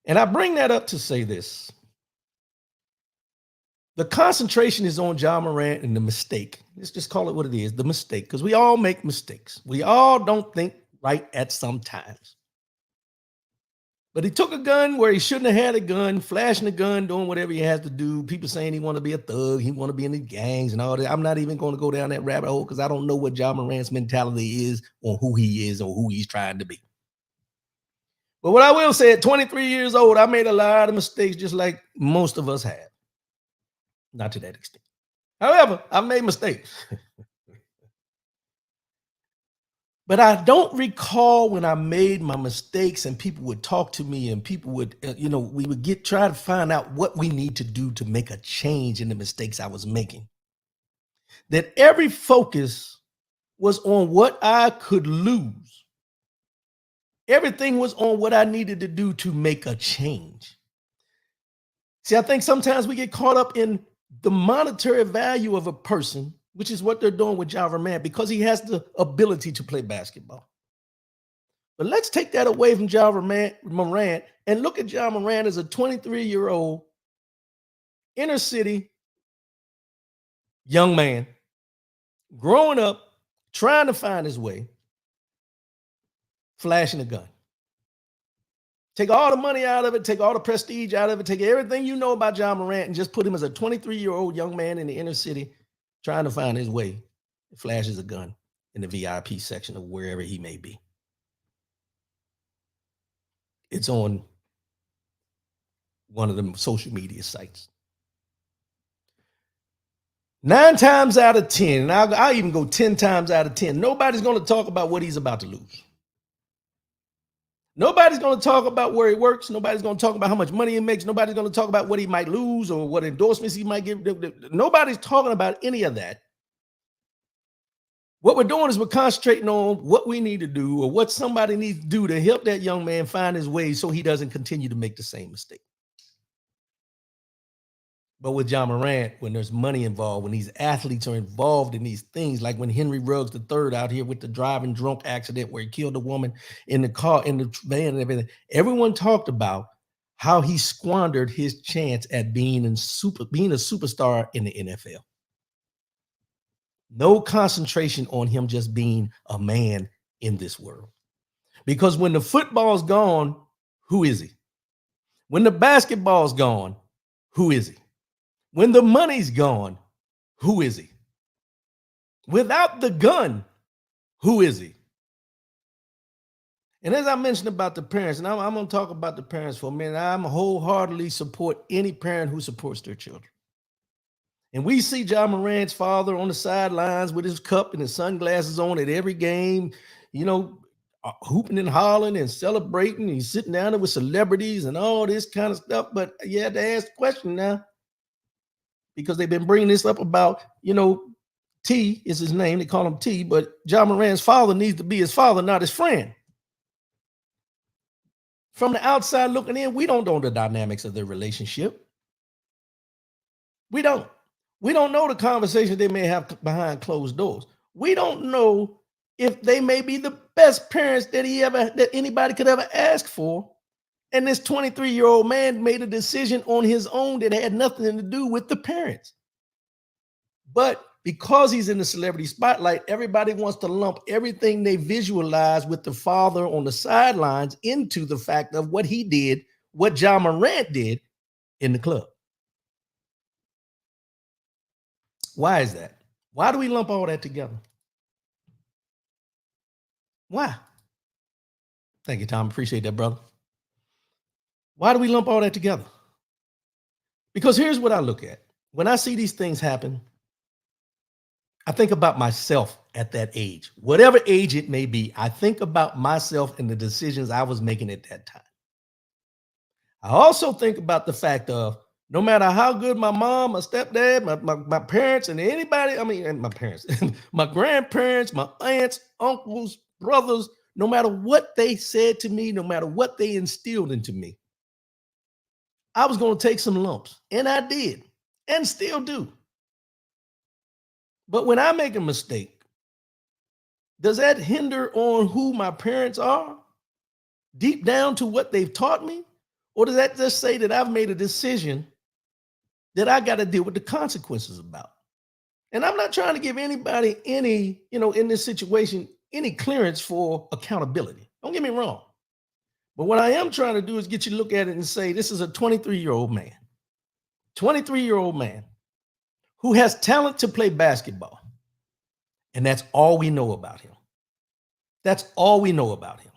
And I bring that up to say this. The concentration is on Ja Morant and the mistake. Let's just call it what it is, the mistake, because we all make mistakes. We all don't think right at some times. But he took a gun where he shouldn't have had a gun, flashing a gun, doing whatever he has to do. People saying he want to be a thug, he want to be in the gangs and all that. I'm not even going to go down that rabbit hole because I don't know what Ja Morant's mentality is or who he is or who he's trying to be. But what I will say, at 23 years old, I made a lot of mistakes just like most of us have. Not to that extent. However, I made mistakes. But I don't recall when I made my mistakes and people would talk to me and people would, we would try to find out what we need to do to make a change in the mistakes I was making. That every focus was on what I could lose. Everything was on what I needed to do to make a change. See, I think sometimes we get caught up in the monetary value of a person, which is what they're doing with Ja Morant, because he has the ability to play basketball. But let's take that away from Ja Morant and look at Ja Morant as a 23-year-old inner city young man growing up, trying to find his way, flashing a gun. Take all the money out of it, take all the prestige out of it, take everything you know about Ja Morant and just put him as a 23-year-old young man in the inner city trying to find his way. Flashes a gun in the VIP section of wherever he may be. It's on one of the social media sites. 9 times out of 10, and I'll even go 10 times out of 10, nobody's going to talk about what he's about to lose. Nobody's going to talk about where he works. Nobody's going to talk about how much money he makes. Nobody's going to talk about what he might lose or what endorsements he might give. Nobody's talking about any of that. What we're doing is we're concentrating on what we need to do or what somebody needs to do to help that young man find his way so he doesn't continue to make the same mistake. But with Ja Morant, when there's money involved, when these athletes are involved in these things, like when Henry Ruggs III out here with the driving drunk accident where he killed a woman in the car, in the van and everything, everyone talked about how he squandered his chance at being a superstar in the NFL. No concentration on him just being a man in this world. Because when the football's gone, who is he? When the basketball's gone, who is he? When the money's gone, who is he? Without the gun, who is he? And as I mentioned about the parents, and I'm going to talk about the parents for a minute, I'm wholeheartedly support any parent who supports their children. And we see Ja Morant's father on the sidelines with his cup and his sunglasses on at every game, hooping and hollering and celebrating. He's sitting down there with celebrities and all this kind of stuff. But you have to ask the question now, because they've been bringing this up about, T is his name. They call him T, but Ja Morant's father needs to be his father, not his friend. From the outside looking in, we don't know the dynamics of their relationship. We don't. We don't know the conversation they may have behind closed doors. We don't know if they may be the best parents that anybody could ever ask for. And this 23-year-old man made a decision on his own that had nothing to do with the parents. But because he's in the celebrity spotlight, everybody wants to lump everything they visualize with the father on the sidelines into the fact of what he did, what Ja Morant did in the club. Why is that? Why do we lump all that together? Why? Thank you, Tom. Appreciate that, brother. Why do we lump all that together? Because here's what I look at. When I see these things happen, I think about myself at that age. Whatever age it may be, I think about myself and the decisions I was making at that time. I also think about the fact of no matter how good my mom, my stepdad, my parents, and and my parents, my grandparents, my aunts, uncles, brothers, no matter what they said to me, no matter what they instilled into me, I was going to take some lumps. And I did, and still do. But when I make a mistake, does that hinder on who my parents are? Deep down to what they've taught me? Or does that just say that I've made a decision that I got to deal with the consequences about? And I'm not trying to give anybody in this situation, any clearance for accountability. Don't get me wrong. But what I am trying to do is get you to look at it and say, this is a 23-year-old man who has talent to play basketball. And that's all we know about him. That's all we know about him.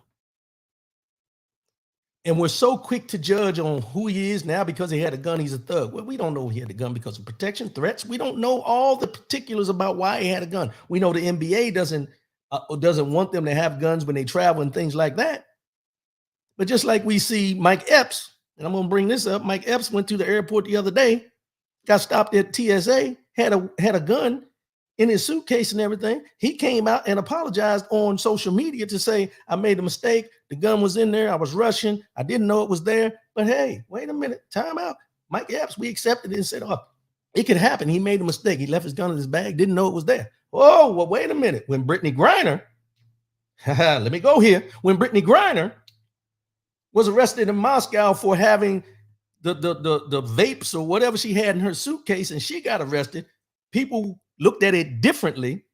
And we're so quick to judge on who he is now because he had a gun, he's a thug. Well, we don't know he had a gun because of protection, threats. We don't know all the particulars about why he had a gun. We know the NBA doesn't want them to have guns when they travel and things like that. But just like we see Mike Epps, and I'm going to bring this up. Mike Epps went to the airport the other day, got stopped at TSA, had a gun in his suitcase and everything. He came out and apologized on social media to say, I made a mistake. The gun was in there. I was rushing. I didn't know it was there. But hey, wait a minute. Time out. Mike Epps, we accepted it and said, oh, it could happen. He made a mistake. He left his gun in his bag, didn't know it was there. Oh, well, wait a minute. When Brittany Griner, let me go here. When Brittany Griner was arrested in Moscow for having the vapes or whatever she had in her suitcase, and she got arrested, people looked at it differently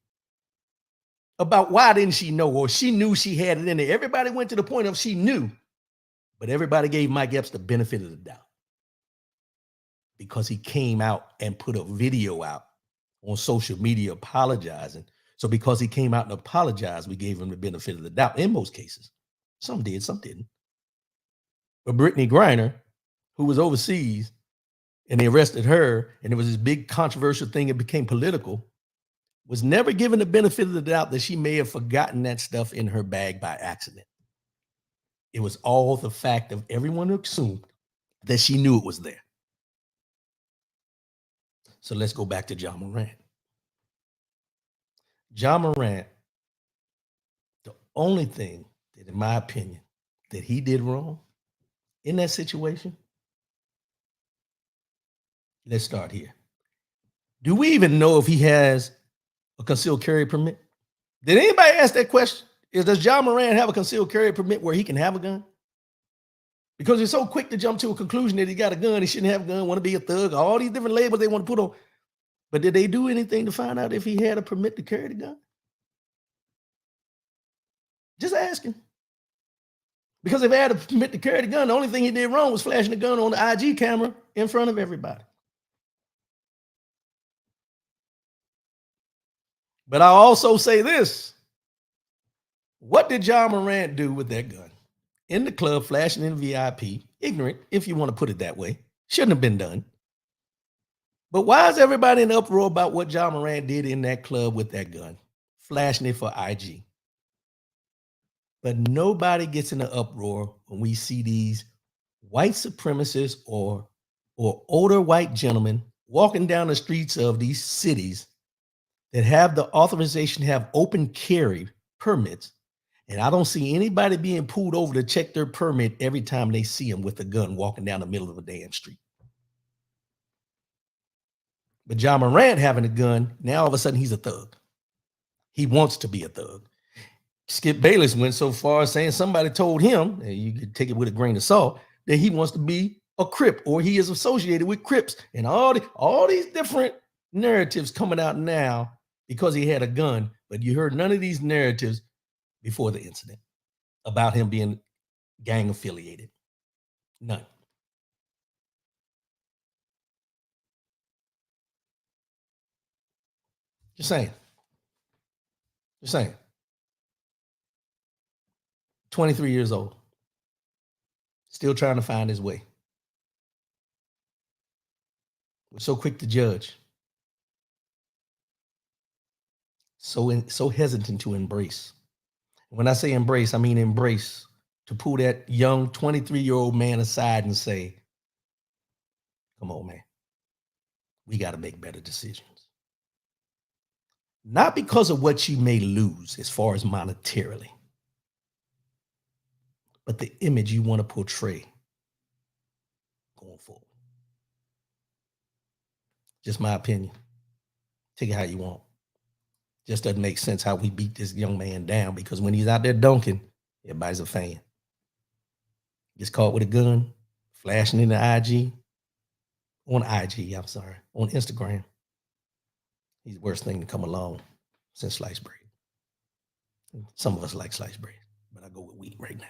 about why didn't she know, or she knew she had it in there. Everybody went to the point of she knew, but everybody gave Mike Epps the benefit of the doubt because he came out and put a video out on social media apologizing. So because he came out and apologized, we gave him the benefit of the doubt in most cases. Some did, some didn't. But Brittany Griner, who was overseas, and they arrested her, and it was this big controversial thing, it became political, was never given the benefit of the doubt that she may have forgotten that stuff in her bag by accident. It was all the fact of everyone who assumed that she knew it was there. So let's go back to John Morant. John Morant, the only thing that, in my opinion, that he did wrong in that situation, let's start here. Do we even know if he has a concealed carry permit? Did anybody ask that question? Does John Morant have a concealed carry permit where he can have a gun? Because he's so quick to jump to a conclusion that he got a gun, he shouldn't have a gun, want to be a thug, all these different labels they want to put on. But did they do anything to find out if he had a permit to carry the gun? Just asking. Because if he had a permit to carry the gun, the only thing he did wrong was flashing the gun on the IG camera in front of everybody. But I also say this. What did John Morant do with that gun? In the club, flashing in VIP, ignorant, if you want to put it that way. Shouldn't have been done. But why is everybody in uproar about what John Morant did in that club with that gun? Flashing it for IG. But nobody gets in the uproar when we see these white supremacists or older white gentlemen walking down the streets of these cities that have the authorization to have open carry permits. And I don't see anybody being pulled over to check their permit every time they see them with a gun walking down the middle of a damn street. But John Morant having a gun, now all of a sudden he's a thug. He wants to be a thug. Skip Bayless went so far as saying somebody told him, and you could take it with a grain of salt, that he wants to be a Crip or he is associated with Crips. And all these different narratives coming out now because he had a gun, but you heard none of these narratives before the incident about him being gang affiliated. None. Just saying. Just saying. 23 years old. Still trying to find his way. We're so quick to judge. So hesitant to embrace. When I say embrace, I mean embrace, to pull that young 23-year-old man aside and say, come on, man, we got to make better decisions. Not because of what you may lose as far as monetarily, but the image you want to portray going forward. Just my opinion. Take it how you want. Just doesn't make sense how we beat this young man down, because when he's out there dunking, everybody's a fan. Gets caught with a gun, flashing in the IG, on Instagram. He's the worst thing to come along since sliced bread. Some of us like sliced bread, but I go with wheat right now.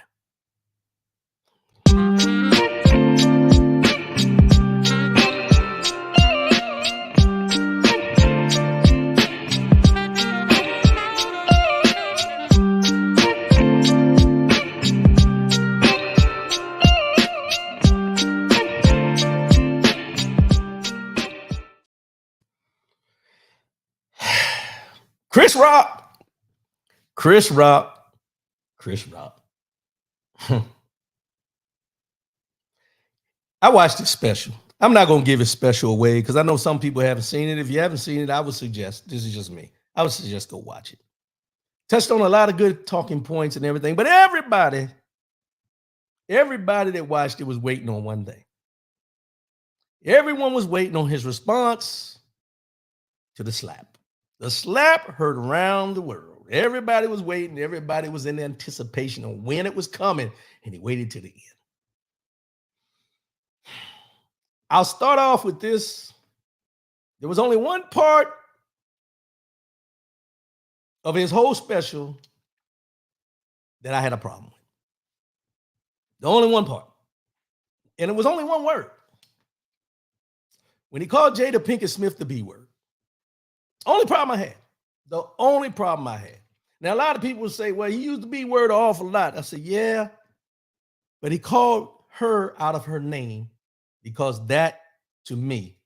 Chris Rock. Chris Rock. Chris Rock. I watched this special. I'm not going to give it special away because I know some people haven't seen it. If you haven't seen it, I would suggest, this is just me, I would suggest go watch it. Touched on a lot of good talking points and everything, but everybody that watched it was waiting on one thing. Everyone was waiting on his response to the slap. The slap heard around the world. Everybody was waiting. Everybody was in anticipation of when it was coming, and he waited to the end. I'll start off with this. There was only one part of his whole special that I had a problem with. The only one part. And it was only one word. When he called Jada Pinkett Smith the B word. Only problem I had. The only problem I had. Now, a lot of people will say, well, he used the B word an awful lot. I said, yeah, but he called her out of her name because that, to me,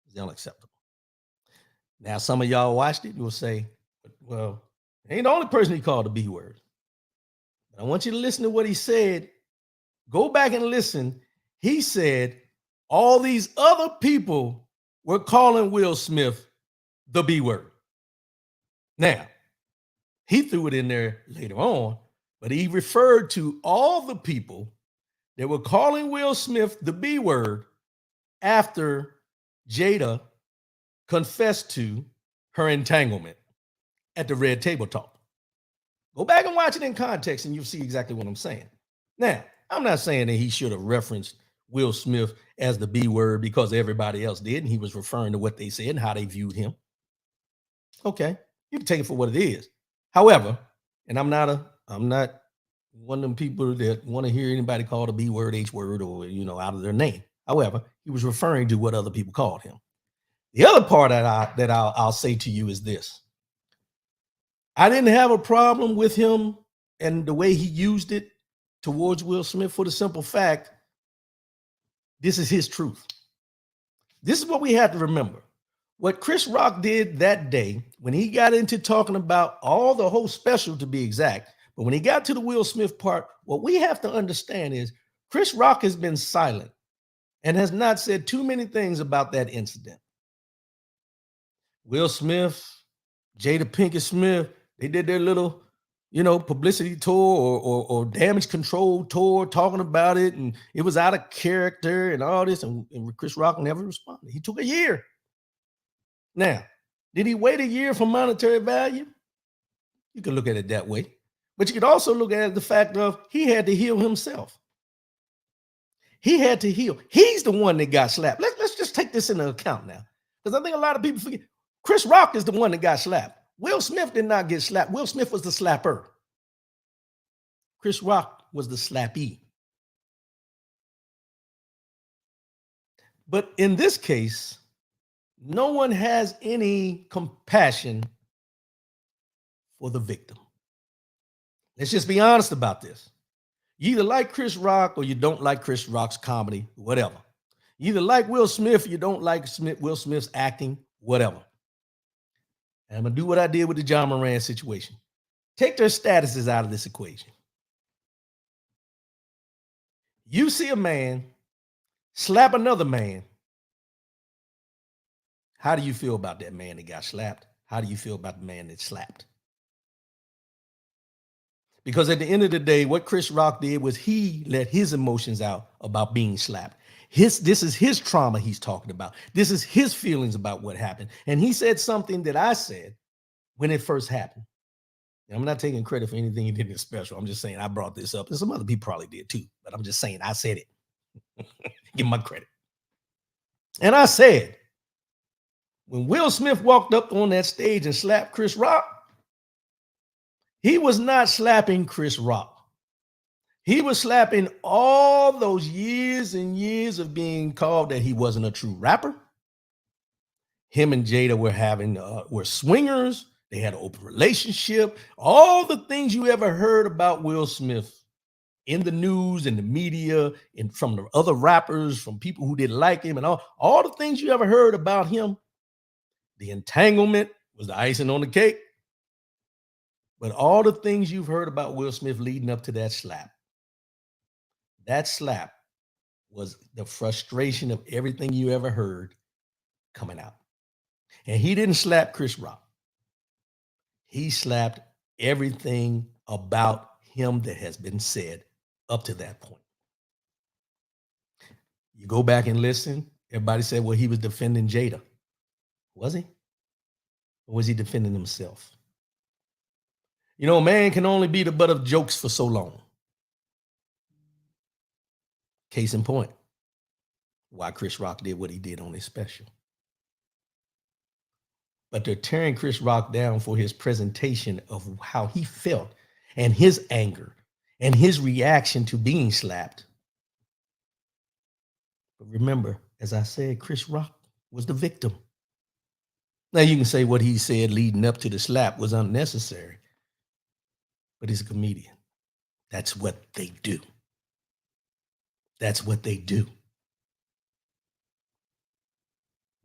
is unacceptable. Now, some of y'all watched it, you will say, well, he ain't the only person he called the B word. But I want you to listen to what he said. Go back and listen. He said all these other people were calling Will Smith the B word. Now, he threw it in there later on, but he referred to all the people that were calling Will Smith the B word after Jada confessed to her entanglement at the Red Table Talk. Go back and watch it in context and you'll see exactly what I'm saying. Now, I'm not saying that he should have referenced Will Smith as the B word because everybody else did, and he was referring to what they said and how they viewed him. Okay, you can take it for what it is. However, and I'm not one of them people that want to hear anybody call the B word, H word, or out of their name. However, he was referring to what other people called him. The other part that I'll say to you is this. I didn't have a problem with him and the way he used it towards Will Smith for the simple fact, this is his truth. This is what we have to remember. What Chris Rock did that day when he got into talking about all the whole special to be exact, but when he got to the Will Smith part, what we have to understand is Chris Rock has been silent and has not said too many things about that incident. Will Smith, Jada Pinkett Smith, they did their little, publicity tour or damage control tour talking about it, and it was out of character and all this, and Chris Rock never responded. He took a year. Now, did he wait a year for monetary value? You can look at it that way. But you could also look at it the fact of he had to heal himself. He had to heal. He's the one that got slapped. Let's just take this into account now. Because I think a lot of people forget. Chris Rock is the one that got slapped. Will Smith did not get slapped. Will Smith was the slapper. Chris Rock was the slappee. But in this case, no one has any compassion for the victim. Let's just be honest about this. You either like Chris Rock or you don't like Chris Rock's comedy, whatever. You either like Will Smith or you don't like Will Smith's acting, whatever. And I'm going to do what I did with the John Moran situation. Take their statuses out of this equation. You see a man slap another man. How do you feel about that man that got slapped? How do you feel about the man that slapped? Because at the end of the day, what Chris Rock did was he let his emotions out about being slapped. This is his trauma he's talking about. This is his feelings about what happened. And he said something that I said when it first happened. And I'm not taking credit for anything he did in the special. I'm just saying I brought this up. And some other people probably did too. But I'm just saying I said it. Give him my credit. And I said, when Will Smith walked up on that stage and slapped Chris Rock, he was not slapping Chris Rock. He was slapping all those years and years of being called that he wasn't a true rapper. Him and Jada were swingers. They had an open relationship. All the things you ever heard about Will Smith in the news and the media and from the other rappers, from people who didn't like him, and all the things you ever heard about him. The entanglement was the icing on the cake. But all the things you've heard about Will Smith leading up to that slap was the frustration of everything you ever heard coming out. And he didn't slap Chris Rock. He slapped everything about him that has been said up to that point. You go back and listen, everybody said, well, he was defending Jada. Was he? Or was he defending himself? You know, a man can only be the butt of jokes for so long. Case in point, why Chris Rock did what he did on his special. But they're tearing Chris Rock down for his presentation of how he felt and his anger and his reaction to being slapped. But remember, as I said, Chris Rock was the victim. Now you can say what he said leading up to the slap was unnecessary, but he's a comedian. That's what they do. That's what they do.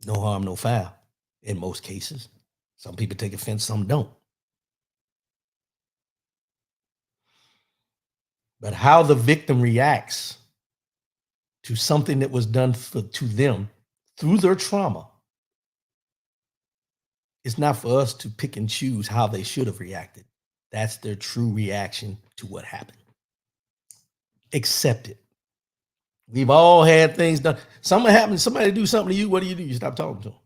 No harm, no foul in most cases. Some people take offense, some don't. But how the victim reacts to something that was done to them through their trauma, it's not for us to pick and choose how they should have reacted. That's their true reaction to what happened. Accept it. We've all had things done. Something happens, somebody do something to you, what do? You stop talking to them.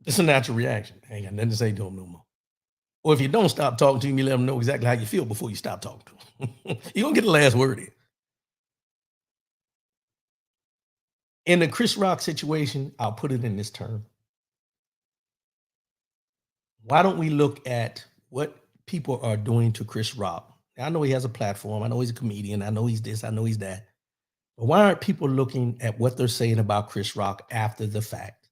It's a natural reaction. I ain't got nothing to say to them no more. Or if you don't stop talking to them, you let them know exactly how you feel before you stop talking to them. You're going to get the last word in. In the Chris Rock situation, I'll put it in this term. Why don't we look at what people are doing to Chris Rock? I know he has a platform. I know he's a comedian. I know he's this. I know he's that. But why aren't people looking at what they're saying about Chris Rock after the fact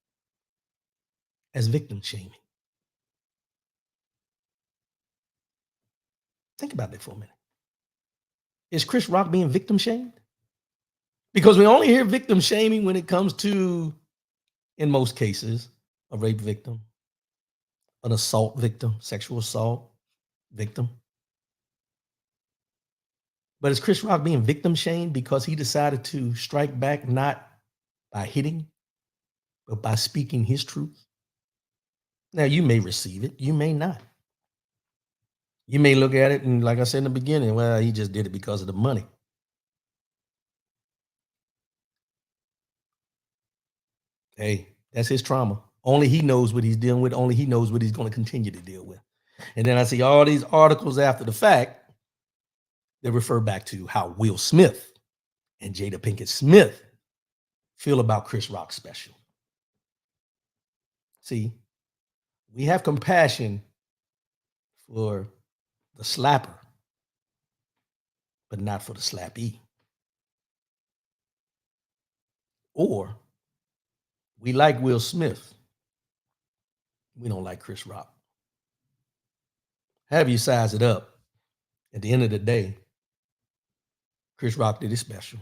as victim shaming? Think about that for a minute. Is Chris Rock being victim shamed? Because we only hear victim shaming when it comes to, in most cases, a rape victim, an assault victim, sexual assault victim. But is Chris Rock being victim shamed because he decided to strike back not by hitting, but by speaking his truth? Now, you may receive it. You may not. You may look at it and, like I said in the beginning, well, he just did it because of the money. Hey, that's his trauma. Only he knows what he's dealing with. Only he knows what he's going to continue to deal with. And then I see all these articles after the fact that refer back to how Will Smith and Jada Pinkett Smith feel about Chris Rock's special. See, we have compassion for the slapper, but not for the slappee. Or we like Will Smith. We don't like Chris Rock. Have you size it up? At the end of the day, Chris Rock did his special.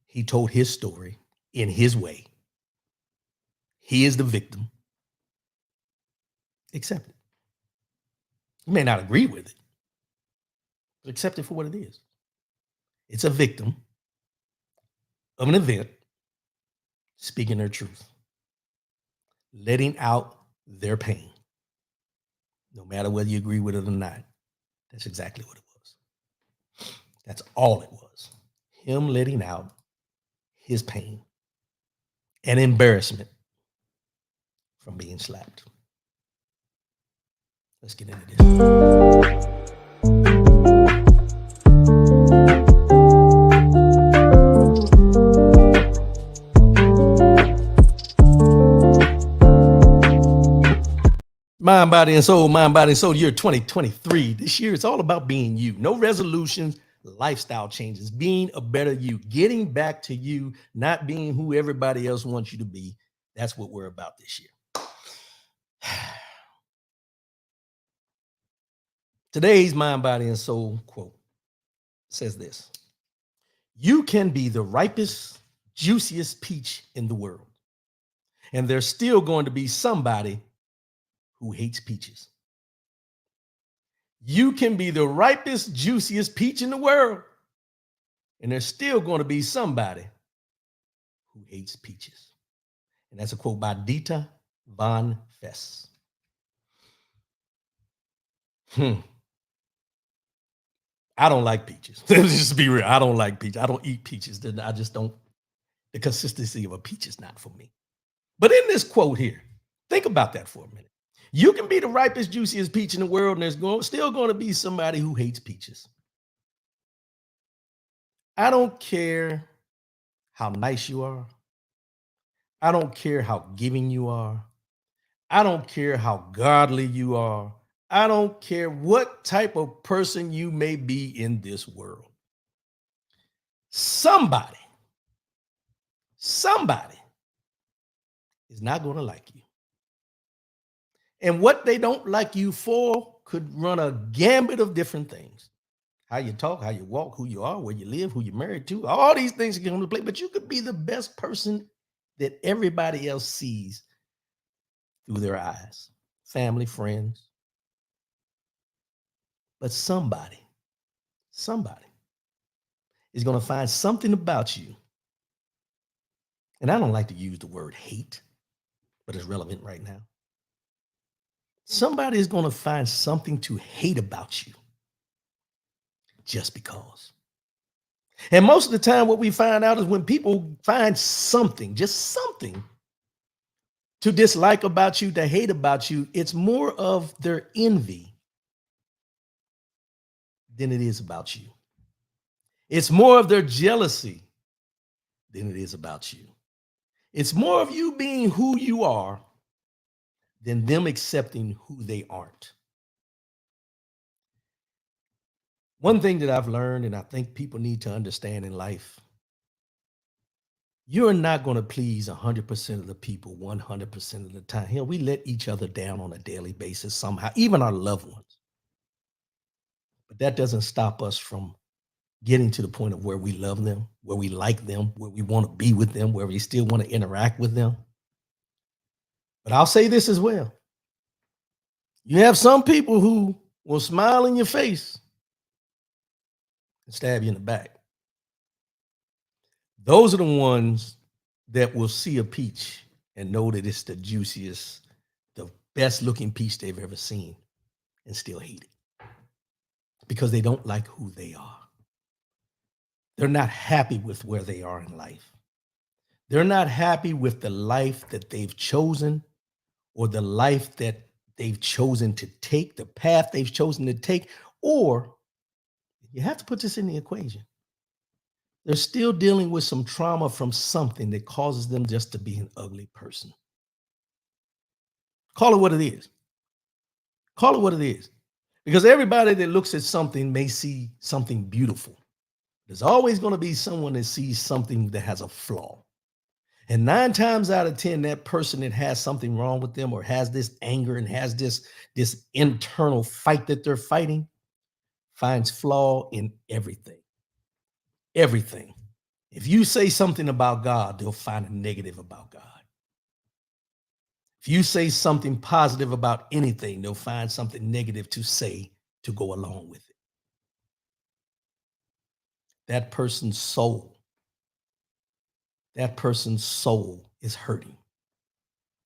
He told his story in his way. He is the victim. Accept it. You may not agree with it, but accept it for what it is. It's a victim of an event speaking their truth, letting out their pain, no matter whether you agree with it or not. That's exactly what it was. That's all it was. Him letting out his pain and embarrassment from being slapped. Let's get into this. Mind, body, and soul, year 2023. This year, it's all about being you. No resolutions, lifestyle changes, being a better you, getting back to you, not being who everybody else wants you to be. That's what we're about this year. Today's mind, body, and soul quote says this: you can be the ripest, juiciest peach in the world, and there's still going to be somebody who hates peaches. You can be the ripest, juiciest peach in the world, and there's still going to be somebody who hates peaches. And that's a quote by Dieter von Fess. I don't like peaches. Let's just be real. I don't like peaches. I don't eat peaches. I just don't. The consistency of a peach is not for me. But in this quote here, think about that for a minute. You can be the ripest, juiciest peach in the world, and there's still going to be somebody who hates peaches. I don't care how nice you are. I don't care how giving you are. I don't care how godly you are. I don't care what type of person you may be in this world. Somebody is not going to like you. And what they don't like you for could run a gambit of different things. How you talk, how you walk, who you are, where you live, who you're married to, all these things can come into play. But you could be the best person that everybody else sees through their eyes, family, friends. But somebody is going to find something about you. And I don't like to use the word hate, but it's relevant right now. Somebody is going to find something to hate about you just because. And most of the time, what we find out is when people find something, just something to dislike about you, to hate about you, it's more of their envy than it is about you. It's more of their jealousy than it is about you. It's more of you being who you are than them accepting who they aren't. One thing that I've learned, and I think people need to understand in life, you're not going to please 100% of the people 100% of the time. Hell, we let each other down on a daily basis somehow, even our loved ones. But that doesn't stop us from getting to the point of where we love them, where we like them, where we want to be with them, where we still want to interact with them. But I'll say this as well. You have some people who will smile in your face and stab you in the back. Those are the ones that will see a peach and know that it's the juiciest, the best looking peach they've ever seen and still hate it because they don't like who they are. They're not happy with where they are in life. They're not happy with the life that they've chosen or the life that they've chosen to take, the path they've chosen to take, or you have to put this in the equation. They're still dealing with some trauma from something that causes them just to be an ugly person. Call it what it is. Call it what it is. Because everybody that looks at something may see something beautiful. There's always going to be someone that sees something that has a flaw. And 9 times out of 10, that person that has something wrong with them or has this anger and has this internal fight that they're fighting finds flaw in everything. Everything. If you say something about God, they'll find a negative about God. If you say something positive about anything, they'll find something negative to say to go along with it. That person's soul is hurting.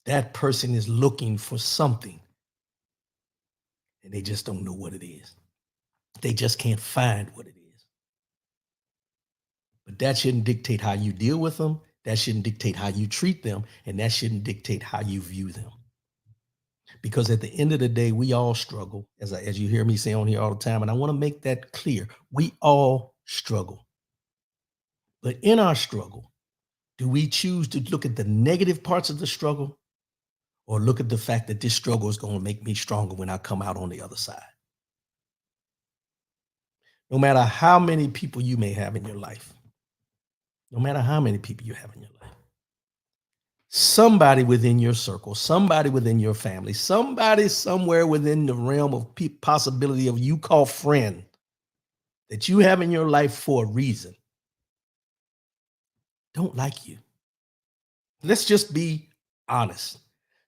That person is looking for something and they just don't know what it is. They just can't find what it is. But that shouldn't dictate how you deal with them. That shouldn't dictate how you treat them. And that shouldn't dictate how you view them. Because at the end of the day, we all struggle, as you hear me say on here all the time. And I want to make that clear. We all struggle. But in our struggle, do we choose to look at the negative parts of the struggle or look at the fact that this struggle is going to make me stronger when I come out on the other side? No matter how many people you may have in your life, somebody within your circle, somebody within your family, somebody somewhere within the realm of possibility of you call friend that you have in your life for a reason, don't like you. Let's just be honest.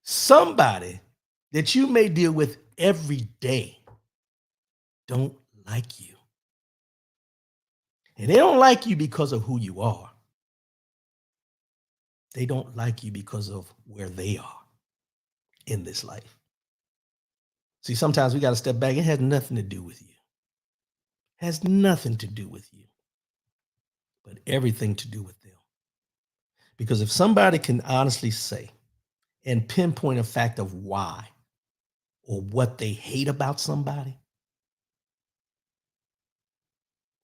Somebody that you may deal with every day don't like you. And they don't like you because of who you are. They don't like you because of where they are in this life. See, sometimes we got to step back. It has nothing to do with you. It has nothing to do with you, but everything to do with them. Because if somebody can honestly say and pinpoint a fact of why or what they hate about somebody,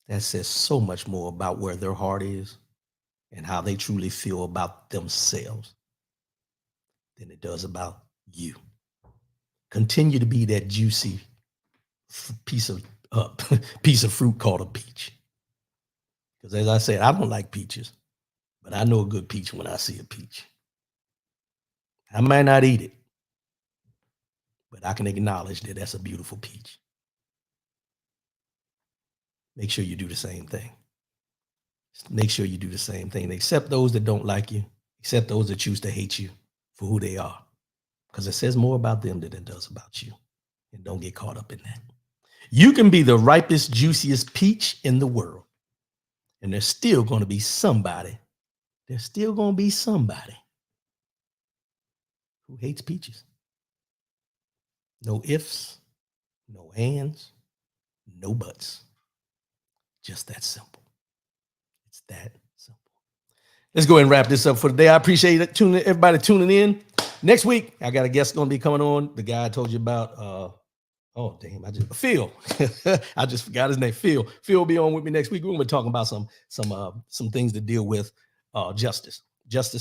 that says so much more about where their heart is and how they truly feel about themselves than it does about you. Continue to be that juicy piece of piece of fruit called a peach. Because as I said, I don't like peaches, but I know a good peach when I see a peach. I might not eat it, but I can acknowledge that that's a beautiful peach. Make sure you do the same thing. Make sure you do the same thing. Accept those that don't like you. Accept those that choose to hate you for who they are. Because it says more about them than it does about you. And don't get caught up in that. You can be the ripest, juiciest peach in the world. And there's still going to be somebody. There's still going to be somebody who hates peaches. No ifs, no ands, no buts. Just that simple. It's that simple. Let's go ahead and wrap this up for today. I appreciate it. Everybody tuning in. Next week, I got a guest going to be coming on. The guy I told you about. Phil. I just forgot his name. Phil will be on with me next week. We're going to be talking about some things to deal with justice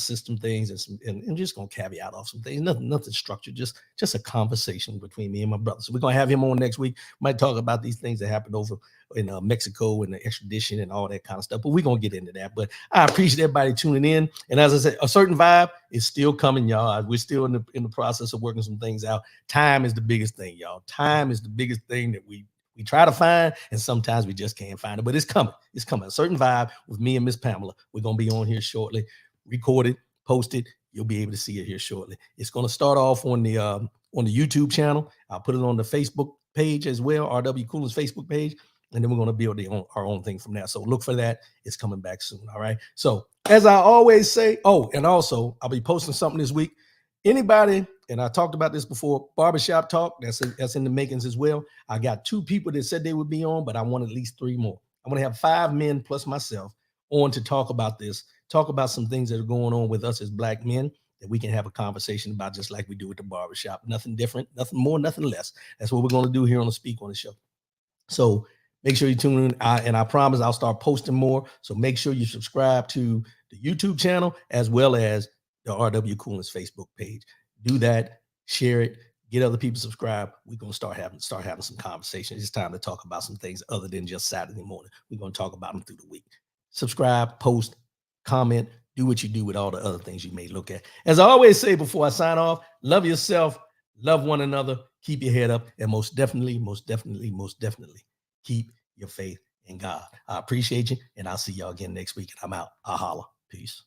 system things, and just going to caveat off some things. Nothing structured, just a conversation between me and my brother. So we're going to have him on next week. Might talk about these things that happened over in Mexico and the extradition and all that kind of stuff. But we're going to get into that. But I appreciate everybody tuning in. And as I said, a certain vibe is still coming, y'all. We're still in the process of working some things out. Time is the biggest thing, y'all. Time is the biggest thing that we try to find, and sometimes we just can't find it. But it's coming. It's coming. A certain vibe with me and Miss Pamela. We're going to be on here shortly. Recorded, posted. You'll be able to see it here shortly. It's going to start off on the YouTube channel. I'll put it on the Facebook page as well, RW Coolins Facebook page. And then we're going to build our own thing from there. So look for that. It's coming back soon. All right. So as I always say, and also I'll be posting something this week. Anybody, and I talked about this before, barbershop talk, that's in the makings as well. I got 2 people that said they would be on, but I want at least 3 more. I'm going to have 5 men plus myself on to talk about this, talk about some things that are going on with us as Black men that we can have a conversation about, just like we do at the barbershop. Nothing different, nothing more, nothing less. That's what we're going to do here on the Speak on the Show. So make sure you tune in, and I promise I'll start posting more. So make sure you subscribe to the YouTube channel as well as the RW Coolins Facebook page. Do that, share it, get other people subscribed. We're gonna start having some conversations. It's time to talk about some things other than just Saturday morning. We're gonna talk about them through the week. Subscribe, post, comment, do what you do with all the other things you may look at. As I always say before I sign off, love yourself, love one another, keep your head up, and most definitely, keep your faith in God. I appreciate you, and I'll see y'all again next week. I'm out. I'll holla. Peace.